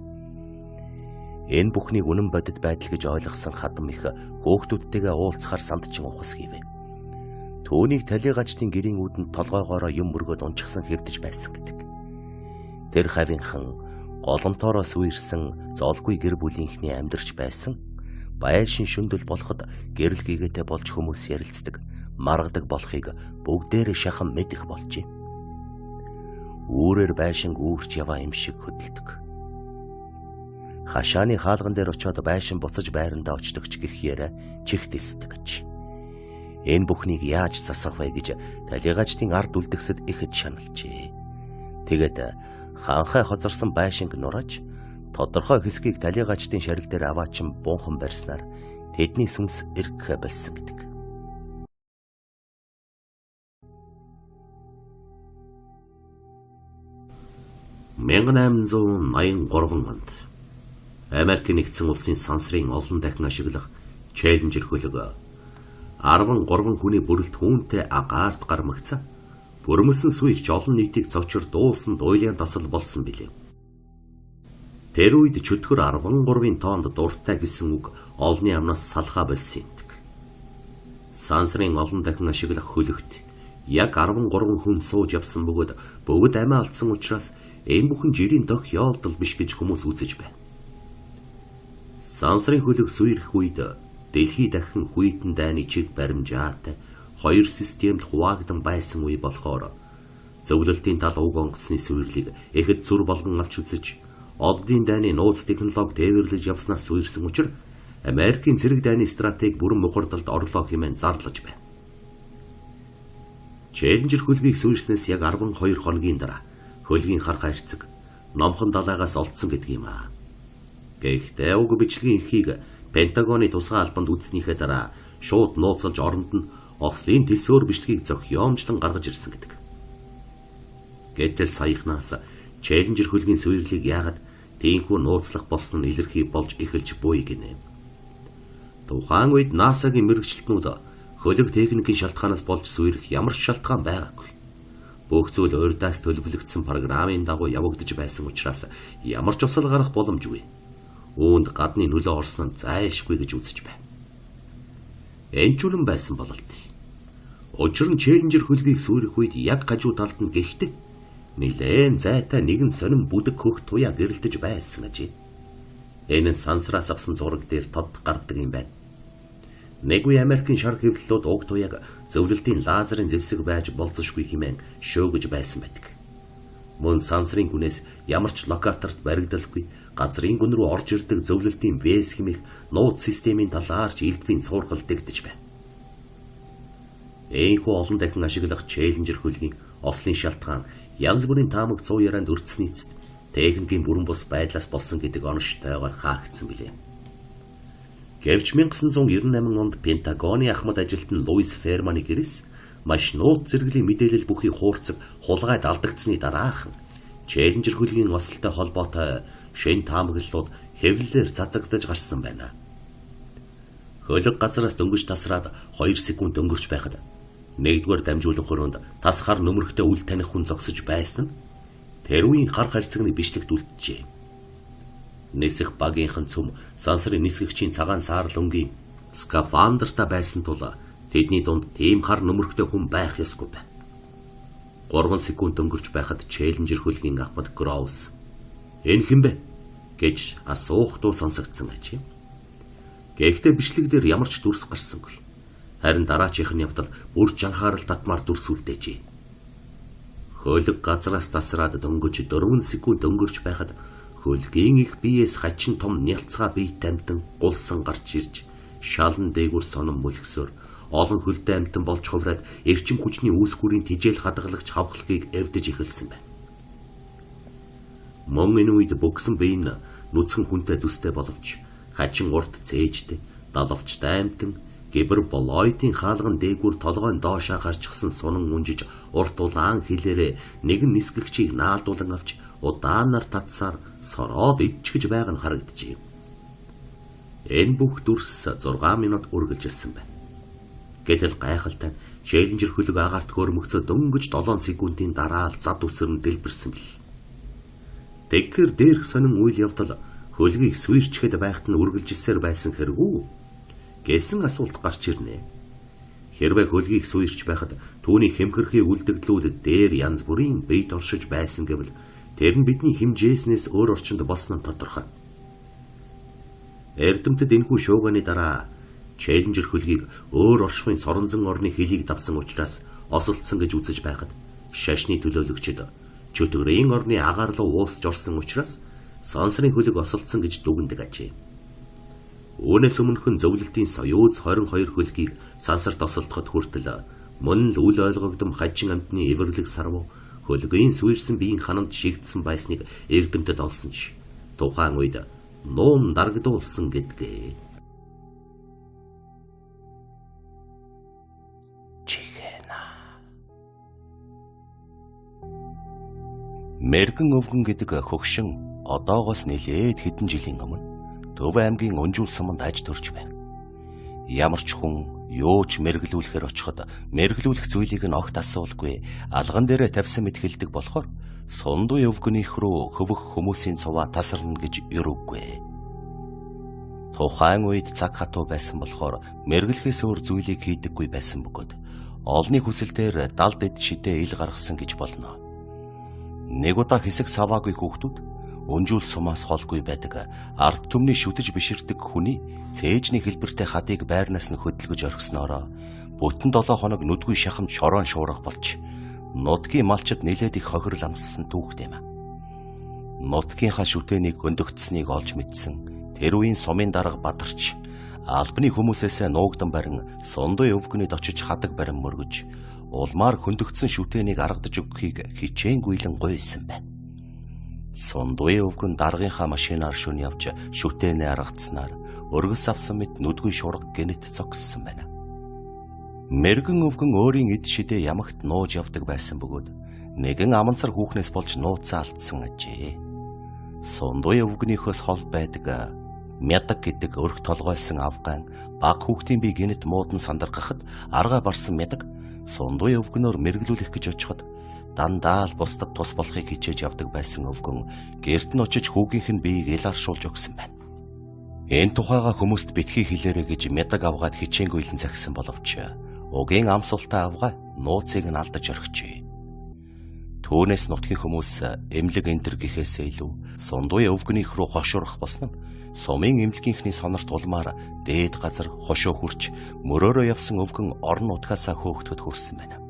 Энэ бүхнийг үнэн бодит байдал гэж ойлгосон хадам их хөөхтүүдтэйгээ уулзахаар сандчин ухас хийвэ. Түүнийг талигачдын гэрийн үүдэн толгойгоороо юм мөргөд унчихсан хэвдэж байсан гэдэг. Тэр хавийнхан голомтоороо сүйрсэн зоолгүй гэр бүлийнхний амьдарч байсан байшин шүндэл болоход гэрэл гээгээтэй болж хүмүүс ярилцдаг, маргадаг болохыг бүгдээрээ шахан мэдэх болжээ. Үүрээр байшин үүрч яваа юм шиг хөдөлдөг. Хашааны хаалган дээр очиод байшин буцаж байрандаа очдог ч гэх яриа чихдэлсдэг гэж. Энэ бүхнийг яаж засах вэ гэж талигачдын ард үлдгэсэд ихэд шаналжээ. Тэгээд хаанхай хозорсон байшинг нурааж тодорхой хэсгийг талигачдын шарил дээр аваачин бунхан барьснаар тэдний сүнс эргэх болсон гэдэг. 1883 онд Америк нэгдсэн улсын сансрын олон дахин ашиглах Челленжер хөлөг 13 хүний бүрэлд хүнтэй агаарт гармагцаа бүрмөсөн сүйрч олон нийтийг зочир дуулсан дуйлын тасал болсон билээ. Тэр үед чөтгөр 13-ын тоонд дуртай гэсэн үг олны амнаас салхаа болсон юм. Сансрын олон дахин ашиглах хөлөгт яг 13 хүн сууж явсан бөгөөд бүгд амиа алдсан учраас энэ бүхэн жирийн дох яолдол биш гэж хүмүүс үзэж байна. Сансрын хөлөг сүйрэх үед дэлхий дахин хүйтэн дайны чиг баримжаатай хоёр системд хуваагдан байсан үе болохоор зөвлөлтийн тал уг онгоцны сүйрлийг ихэд зүр болгон авч үзэж оддын дайны нууц технологи тээвэрлэж явснаас сүйрсэн учраас Америкийн зэрэг дайны стратеги бүрэн мухардалд орлоо хэмээн зарлаж байна. Челленжер хөлгийг сүйрснээс яг 12 хоногийн дараа хөлгийн хар хайрцаг номхон далайгаас олдсон гэдэг юм аа. Гэхдээ уг бичлэгийн ихийг Пентагоны тусгай албанд үзснийхээ дараа шууд нууцлж оронд нь Ослын төсөөр бичлэгийг зохиомжлон гаргаж ирсэн гэдэг. Гэтэл саяхнаас Челленжер хөлгийн сүйрлийг яагаад тийхүү нууцлах болсон нь илэрхий болж эхэлж буй гинэ. Тухайн үед НАСА-гийн мэргэжилтнүүд хөлөг техникийн шалтгаанаас болж сүйрэх ямар ч шалтгаан байгаагүй. Бүх зүйл урьдаас төлөвлөгдсөн програмын дагуу явагдаж байсан учраас ямар ч осол гарах боломжгүй. Үүнд гадны нөлөө орсон нь зайлшгүй гэж үзэж байна. Энчүлэн байсан бололт. Учир нь Челленжер хөлгийг сүйрэх үед яг хажуу талд нь гихдэг нилээн зайтай нэгэн сонин бүдэг хөх туяа гэрэлтэж байсан гэж. Энэ нь сансраас авсан зураг дээр тод гардаг юм байна. Нэг үе Америкийн шар хэвлэлүүд уг туяаг зөвлөлтийн лазерын зэвсэг байж болзошгүй хэмээн шөөгөж байсан байдаг. Мөн сансрын хүнээс ямар ч локаторт баригдалгүй газрын гүн рүү орж ирдэг зөвлөлтийн вэс хэмээх нууц системийн талаарч элдвийн цуургал дэгдэж байна. Ийхүү олон дахин ашиглах Челленжер хөлгийн ослын шалтгаан янз бүрийн таамаг 100 ярианд өртсөний эцэст техникийн бүрэн бус байдлаас болсон гэдэг оноштойгоор хаагдсан билээ. Гэвч 1998 онд Пентагоны ахмад ажилтан Луис Ферманы гэрээс маш нууц зэрэглэлийн мэдээлэл бүхий хуурцаг хулгайд алдагдсны дараахан Челленжер хөлгийн ослтой холбоотой шин таамаглалууд хэвлэлээр цацагдаж гарсан байна. Хөлөг газраас дөнгөж тасраад 2 секунд өнгөрч байхад нэгдүгээр дамжуулах хөрөнд тасхаар нөмрөхтэй үл таних хүн зогсож байсан. Тэр үеийн хар харьцагны бичлэгт үлджээ. Нисэх багийнхан цөм сансрын нисгэгчийн цагаан саарл өнгийн скафандрта байсан тул тэдний дунд тийм хар нөмрөхтэй хүн байх ёсгүй байна. 3 секунд өнгөрч байхад Челленжер хөлгийн ахмад Гроус "Энэ хэн бэ?" гэж асуух дуу сонсогдсон ажээ. Гэхдээ бичлэг дээр ямар ч дүрс гарсангүй. Харин дараачих нь явдал бүр жанхаарал татмаар дүрс үлдээжээ. Хөлөг газраас тасраад дөнгөж 4 секунд өнгөрч байхад хөлгийн их биеэс хачин том нялцгаа биет амтан гулсан гарч ирж шалан дээгүр сонон мөлгсөөр олон хөлтэй амьтан болж хувраад эрчим хүчний үүсгүүрийн тижээл хадгалагч хавхлагыг эвдэж эхэлсэн байна. Мөн энэ үед бөгсөн бие нь нүцгэн хүнтэй төстэй боловч хачин урт цээжтэй, далавчтай амьтан гибэр болойтын хаалган дээгүүр толгойн доошоо гарчсан сунан унжиж урт улаан хилээрээ нэгэн нисгэгчийг наалдуулан авч удаанаар татсаар сороод ичгэж байг нь харагджээ. Энэ бүх дүрс 6 минут үргэлжилсэн байна. Гэтэл гайхалтай нь Челленжер хөлөг агаарт хөөрмөгцө дөнгөж 7 секундын дараа л зад үсэр нь дэлбэрсэн бил. Тэгэхээр дээрх сонин үйл явдал хөлгийг свирчхэд байхад нь үргэлжилсээр байсан хэрэггүй гэсэн асуулт гарч ирнэ. Хэрвээ хөлгийг суйрч байхад түүний хэмхэрхий үлдэгдлүүд дээр янз бүрийн бие торшиж байсан гэвэл тэр нь бидний хэмжээснээс өөр орчинд болсон нь тодорхой. Эрдэмтэд энэхүү шууганы дараа Челленжер хөлгийг өөр оршихуйн соронзон орны хөлийг давсан учраас осолдсон гэж үзэж байхад шашны төлөөлөгчд чөтгөрийн орны агаар руу уусч орсон учраас сансрын хөлөг осолдсон гэж дүгндэг ажээ. Үүнээс өмнөхөн зөвлөлтийн соёоз 22 хөлгийг сансарт осолдоход хүртэл мөн л үл ойлгогдом хажин амтны эвэрлэг сарвуу хөлгийн суурьсан биеийн ханамд шигдсэн байсныг эрдэмтэд олсон ч тухайн үед нуун дарагдуулсан гэдгээ. Чихэна. Мэргэн өвгөн гэдэг хөгшин одоогоос нэлээд хэдэн жилийн өмнө Төв аймгийн Өнжүүл суманд аж төрж байв. Ямар ч хүн юу ч мэргэлүүлэхээр очиход мэргэлүүлэх зүйлийг нь огт асуулгүй алган дээрээ тавьсан мэт хэлдэг болохоор сундуй өвгөнийх рүү хөвөх хүмүүсийн цуваа тасарна гэж юруугүй. Тухайн үед цаг хатуу байсан болохоор мэргэлхээс өөр зүйлийг хийдэггүй байсан бөгөөд олны хүсэлтээр далд эд шидээ ил гаргасан гэж болно. Нэг удаа хэсэг саваагүй хүүхдүүд Өнжүүл сумаас холгүй байдаг ард түмний шүтэж биширдэг хүний цээжний хэлбэртэй хадыг байрнаас нь хөдөлгөж орхиснороо бүтэн 7 хоног нүдгүй шахам шорон шуурах болж нутгийн малчид нэлээд их хохирол амссан түүхт юм. Нутгийнхаа шүтээнийг хөндөгдсөнийг олж мэдсэн тэр үеийн сумын дарга Бадарч албаны хүмүүсээс нуугдан барин сундуй өвгөнд очиж хадаг барин мөргөж улмаар хөндөгдсөн шүтээнийг аргадаж өгөхийг хичээнгүйлэн гуйсан байна. Сундуй өвгөн даргынхаа машинаар шөнө явж шүтэнээ аргацснаар өргөс авсан мэт нүдгүй шураг гэнэт зогссон байна. Мэргэн өвгөн өөрийн эд шидээ ямагт нууж явдаг байсан бөгөөд нэгэн аманцар хүүхнээс болж нууцаа алдсан ажээ. Сундуй өвгөнийхөөс хол байдаг мядаг гэдэг өрх толгойлсон авгаан баг хүүхдийн бие гэнэт муудан сандаргахад арга барсан мядаг сундуй өвгөнөөр мэргэлүүлэх гэж очиход дандаа л бусдад тус болохыг хичээж явдаг байсан өвгөн гэрт нь очиж хүүгийнх нь биеийг иларшуулж өгсөн байна. Энэ тухайга хүмүүст битгий хэлээрэ гэж мядаг авгаад хичээнгүйлэн загсан боловч угийн амсуултаа авгаа нууцыг нь алдаж орхижээ. Түүнээс нутгийн хүмүүс эмлэг эндэр гэхээсээ илүү сундуй өвгөнийх рүү хошуурах болсон нь сумын эмлэгийнхний сонорт улмаар дээд газар хошоо хүрч мөрөөрөө явсан өвгөн орон нутгаасаа хөөгдөд хүрсэн байна.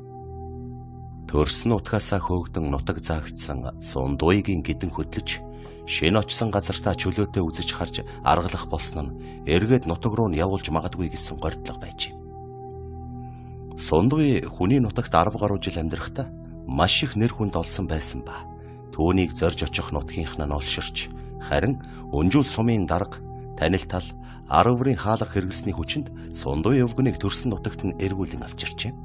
Төрсөн нутгаасаа хөөгдөн нутаг заагцсан сундуйгийн гидэн хөдлөж шинэ очсон газартаа чөлөөтэй үзэж харж аргалах болсон нь эргээд нутаг руу нь явуулж магадгүй гэсэн гордлого байж. Сундуй хүний нутагт 10 гаруй жил амьдрахдаа маш их нэр хүнд олсон байсан ба түүнийг зорж очих нутгийнх нь олширч харин Өнжүүл сумын дарга танил тал 10 өврийн хаалга хэрэглэсний хүчинд сундуй өвгөнийг төрсөн нутагт нь эргүүлэн авчирчээ.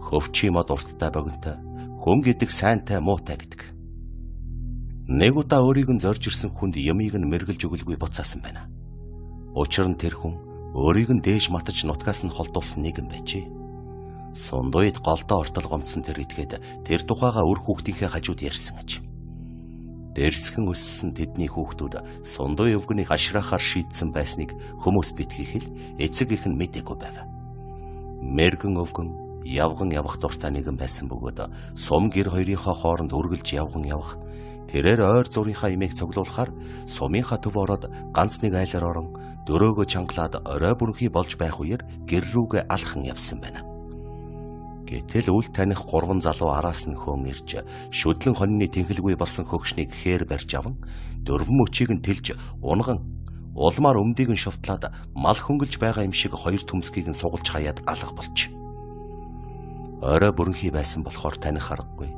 Хөвчий мод урттай богинтой хүн гэдэг сайнтай муутай гэдэг. Нэг удаа өөрийг нь зорж ирсэн хүнд ямыг нь мэргэлж өгөлгүй буцаасан байна. Учир нь тэр хүн өөрийг нь дээж матаж нутгаас нь холдуулсан нэгэн байжээ. Сундуйд голдоо ортол гомдсон тэр идгээд тэр тухайга өр хүүхдийнхээ хажууд ярьсан аж. Дэрсгэн өссөн тэдний хүүхдүүд сундуй өвгөнийг ашраахаар шийдсэн байсныг хүмүүс битгий хэл эцэг их нь мэдээгүй байв. Мэргэн өвгөн явган явах дуртай нэгэн байсан бөгөөд сум гэр хоёрынхоо хооронд үргэлж явган явах тэрээр ойр зургийнхаа имийг цуглуулахаар сумынхаа төв ороод ганц нэг айлаар орон дөрөөгөө чангалаад орой бүрхий болж байх үеэр гэр рүүгээ алхан явсан байна. Гэтэл үл таних 3 залуу араас нь хөөн ирж шүдлэн хонины тэнхэлгүй болсон хөгшнийг хээр барьж аван дөрвөн мөчийг нь тэлж унган Улмаар өмдийг нь шувтлаад мал хөнгөлж байгаа юм шиг хоёр төмсгийг нь сугалж хаяад алга болч. Орой бүрэнхий байсан болохоор таних аргагүй.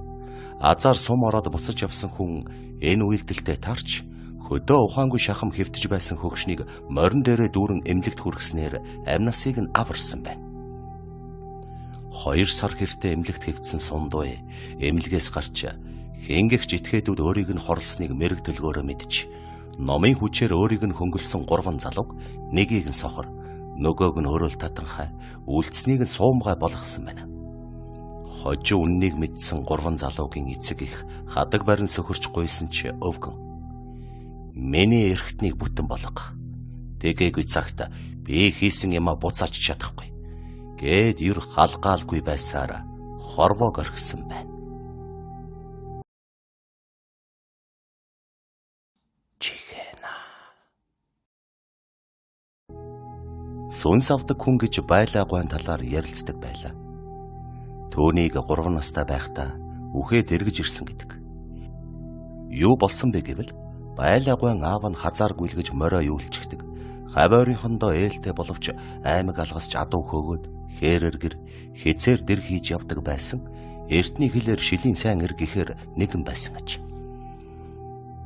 Азар сум ороод буцаж явсан хүн энэ үйлдэлтэй тарч хөдөө ухаангүй шахам хэвтэж байсан хөгшнийг морин дээрээ дүүрэн эмнэлэгт хүргэснээр амнасыг нь аварсан байна. 2 сар хэртэ эмнэлэгт хэвтсэн сундуй эмнэлгээс гарч хэнгэгч этгээдүүд өөрийг нь хорлсныг мэрэг төлгөөрөө мэдж номын хүчээр өөрийг нь хөнгөлсөн 3 залууг нэгийг нь сохор нөгөөг нь өрөөл татанхай үлдснийг нь суумгай болгосон байна. Хожим үннийг мэдсэн 3 залуугийн эцэг их хадаг барин сөхөрч гуйсан ч өвгөн. Миний эрхтнийг бүтэн болго. Тэгээгүй цагт би хийсэн юмаа буцааж чадахгүй. Гээд ер халгаалгүй байсаар хорвоог орхисон байна. Чихэна. Сүнс авдаг хүн гэж байлаагүй талаар ярилцдаг байлаа. Түүнийг 3 настай байхдаа үхээд эргэж ирсэн гэдэг. Юу болсон бэ гэвэл байлаагүй аав нь хазаар гүйлгэж морио юулчихдаг. Хаваарийнхондоо ээлтэй боловч аймаг алгасч адуу хөөгөөд хээрэргэр хэцээр дэр хийж явдаг байсан. Эртний хэлээр шилийн сайн эр гэхээр нэгэн байсан аж.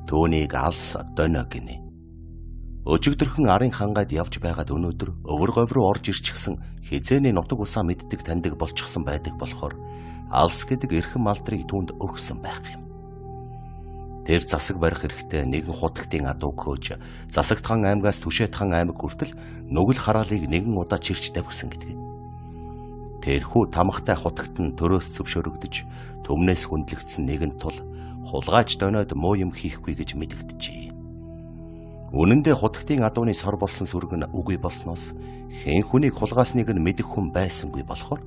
Түүнийг алс доно гинэ. Өчигдөрхөн арын хангад явж байгаад өнөөдөр өвөр говь руу орж ирчихсэн хизээний нутаг усаа мэддэг таньдаг болчихсон байдаг болохоор алс гэдэг эрхэм малдрыг түүнд өгсөн байх юм. Тэр засаг барих хэрэгтэй нэгэн хутагтын адууг хөөж засагтхан аймгаас Түшэйтхан аймаг хүртэл нүгэл хараалыг нэгэн удаа чирч тавьсан гэдэг. Тэрхүү тамхтай хутагт нь төрөөс зөвшөөрөгдөж төмнөөс хүндлэгдсэн нэгэн тул хулгайч доноод муу юм хийхгүй гэж мэдэгдэжээ. Үнэн дээр хутагтын адууны сор болсон сүрэг нь үгүй болсноос хэн хүнийг хулгаасныг нь мэдэх хүн байсангүй болохоор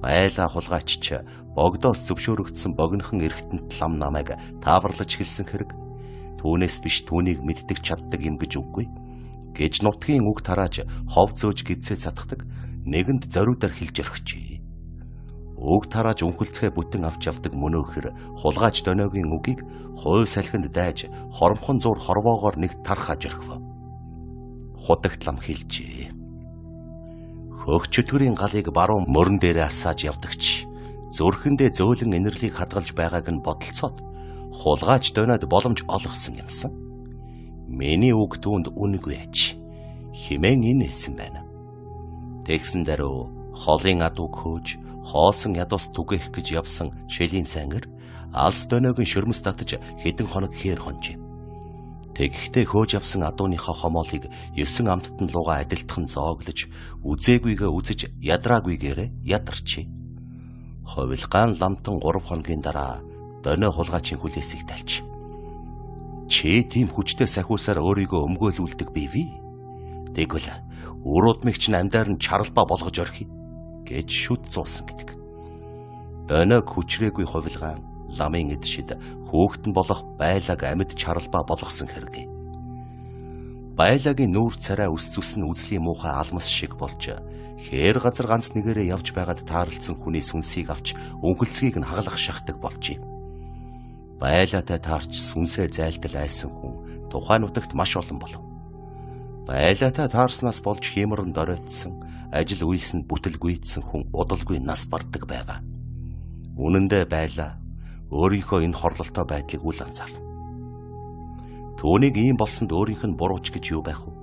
байла хулгайч ч богдоос зөвшөөрөгдсөн богинохон эргэтэнт лам намайг тааварлаж хэлсэн хэрэг түүнээс биш түүнийг мэддэг чаддаг юм гэж үгүй гэж нутгийн үг тарааж хов зөөж гидсээ сатгдаг нэгэнд зориудаар хэлж орхижээ. Үг тарааж өнхөлцгөө бүтэн авч явдаг мөнөөхөр хулгайч доногийн үгийг хууль салхинд дайж хоромхон зур хорвоогоор нэг тархаж орхив. Хутагт лам хэлжээ. Хөгчөтгөрийн галыг баруун мөрөн дээрээ асааж явдагч зүрхэндээ зөөлөн энерлийг хадгалж байгааг нь бодолцоод хулгайч доноод боломж олгосон юмсан. Миний үг түүнд үнэгүй аж химэн инээсэн байна. Тэгсэн даруй холын адууг хөөж хоосон ядус түгээх гэж явсан шилийн сайнгэр алс доногийн шөрмөс татаж хэдэн хоног хээр хонжээ. Тэгэхдээ хөөж явсан адууныхаа хомоолыг 9 амттан лугаа адилтхан зооглож үзээгүйгээ үзэж ядраагүйгээрээ ядарчээ. Ховилгаан ламтан 3 хоногийн дараа доноо хулгайчийн хүлээсийг тайлж. Чи тийм хүчтэй сахиусаар өөрийгөө өмгөөлүүлдэг бивэ? Тэгвэл өрөөдмөгч нь амьдаар нь чаралбаа болгож орхи гэж шүд зуусан гэдэг. Доног хүчрээгүй ховилгаан ламын эдшид хөөхтөн болох байлаг амьд чаралбаа болгосон хэрэг. Байлагийн нүүр царай үс нь үзлийн муухай алмас шиг болж хээр газар ганц нэгээрээ явж байгаад таарлцсан хүний сүнсийг авч өнхөлцгийг нь хагалах шахдаг болжээ. Байлаатай таарч сүнсээр зайлтал айсан хүн тухайн нутагт маш олон болов. Байлаатай таарснаас болж хямран доройтсон ажил үйлсэнд бүтэлгүйдсэн хүн удалгүй нас бардаг байва. Үнэн дээр байлаа өөрийнхөө энэ хорлолтой байдлыг үл анзаарна. Түүнийг ийм болсонд өөрийнх нь бурууч гэж юу байх вэ?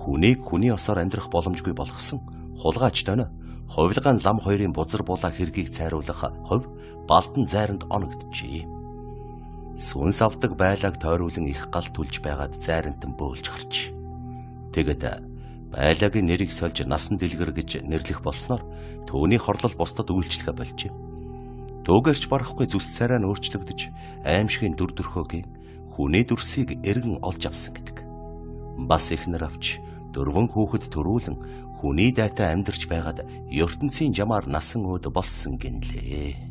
Хүнийг хүний осоор амьдрах боломжгүй болгосон хулгайч доно ховилгаан лам хоёрын бузар булаа хэргийг цайруулах хов балтан зайранд оногджээ. Сүнс авдаг байлааг тойруулан их гал түлж байгаад зайрантан бөөлж гарч. Тэгэд байлагийн нэрийг сольж насан дэлгэр гэж нэрлэх болсноор түүний хорлол бусдад үйлчлэхэ болжээ. Төгөрч барахгүй зүс царай нь өөрчлөгдөж аимшигын дүр төрхөөгийн хүний дүрсийг эргэн олж авсан гэдэг. Бас ихнэр авч 4 хүүхэд төрүүлэн хүний дайтай амьдарч байгаад ертөнцийн жамаар насан өөд болсон гинлээ.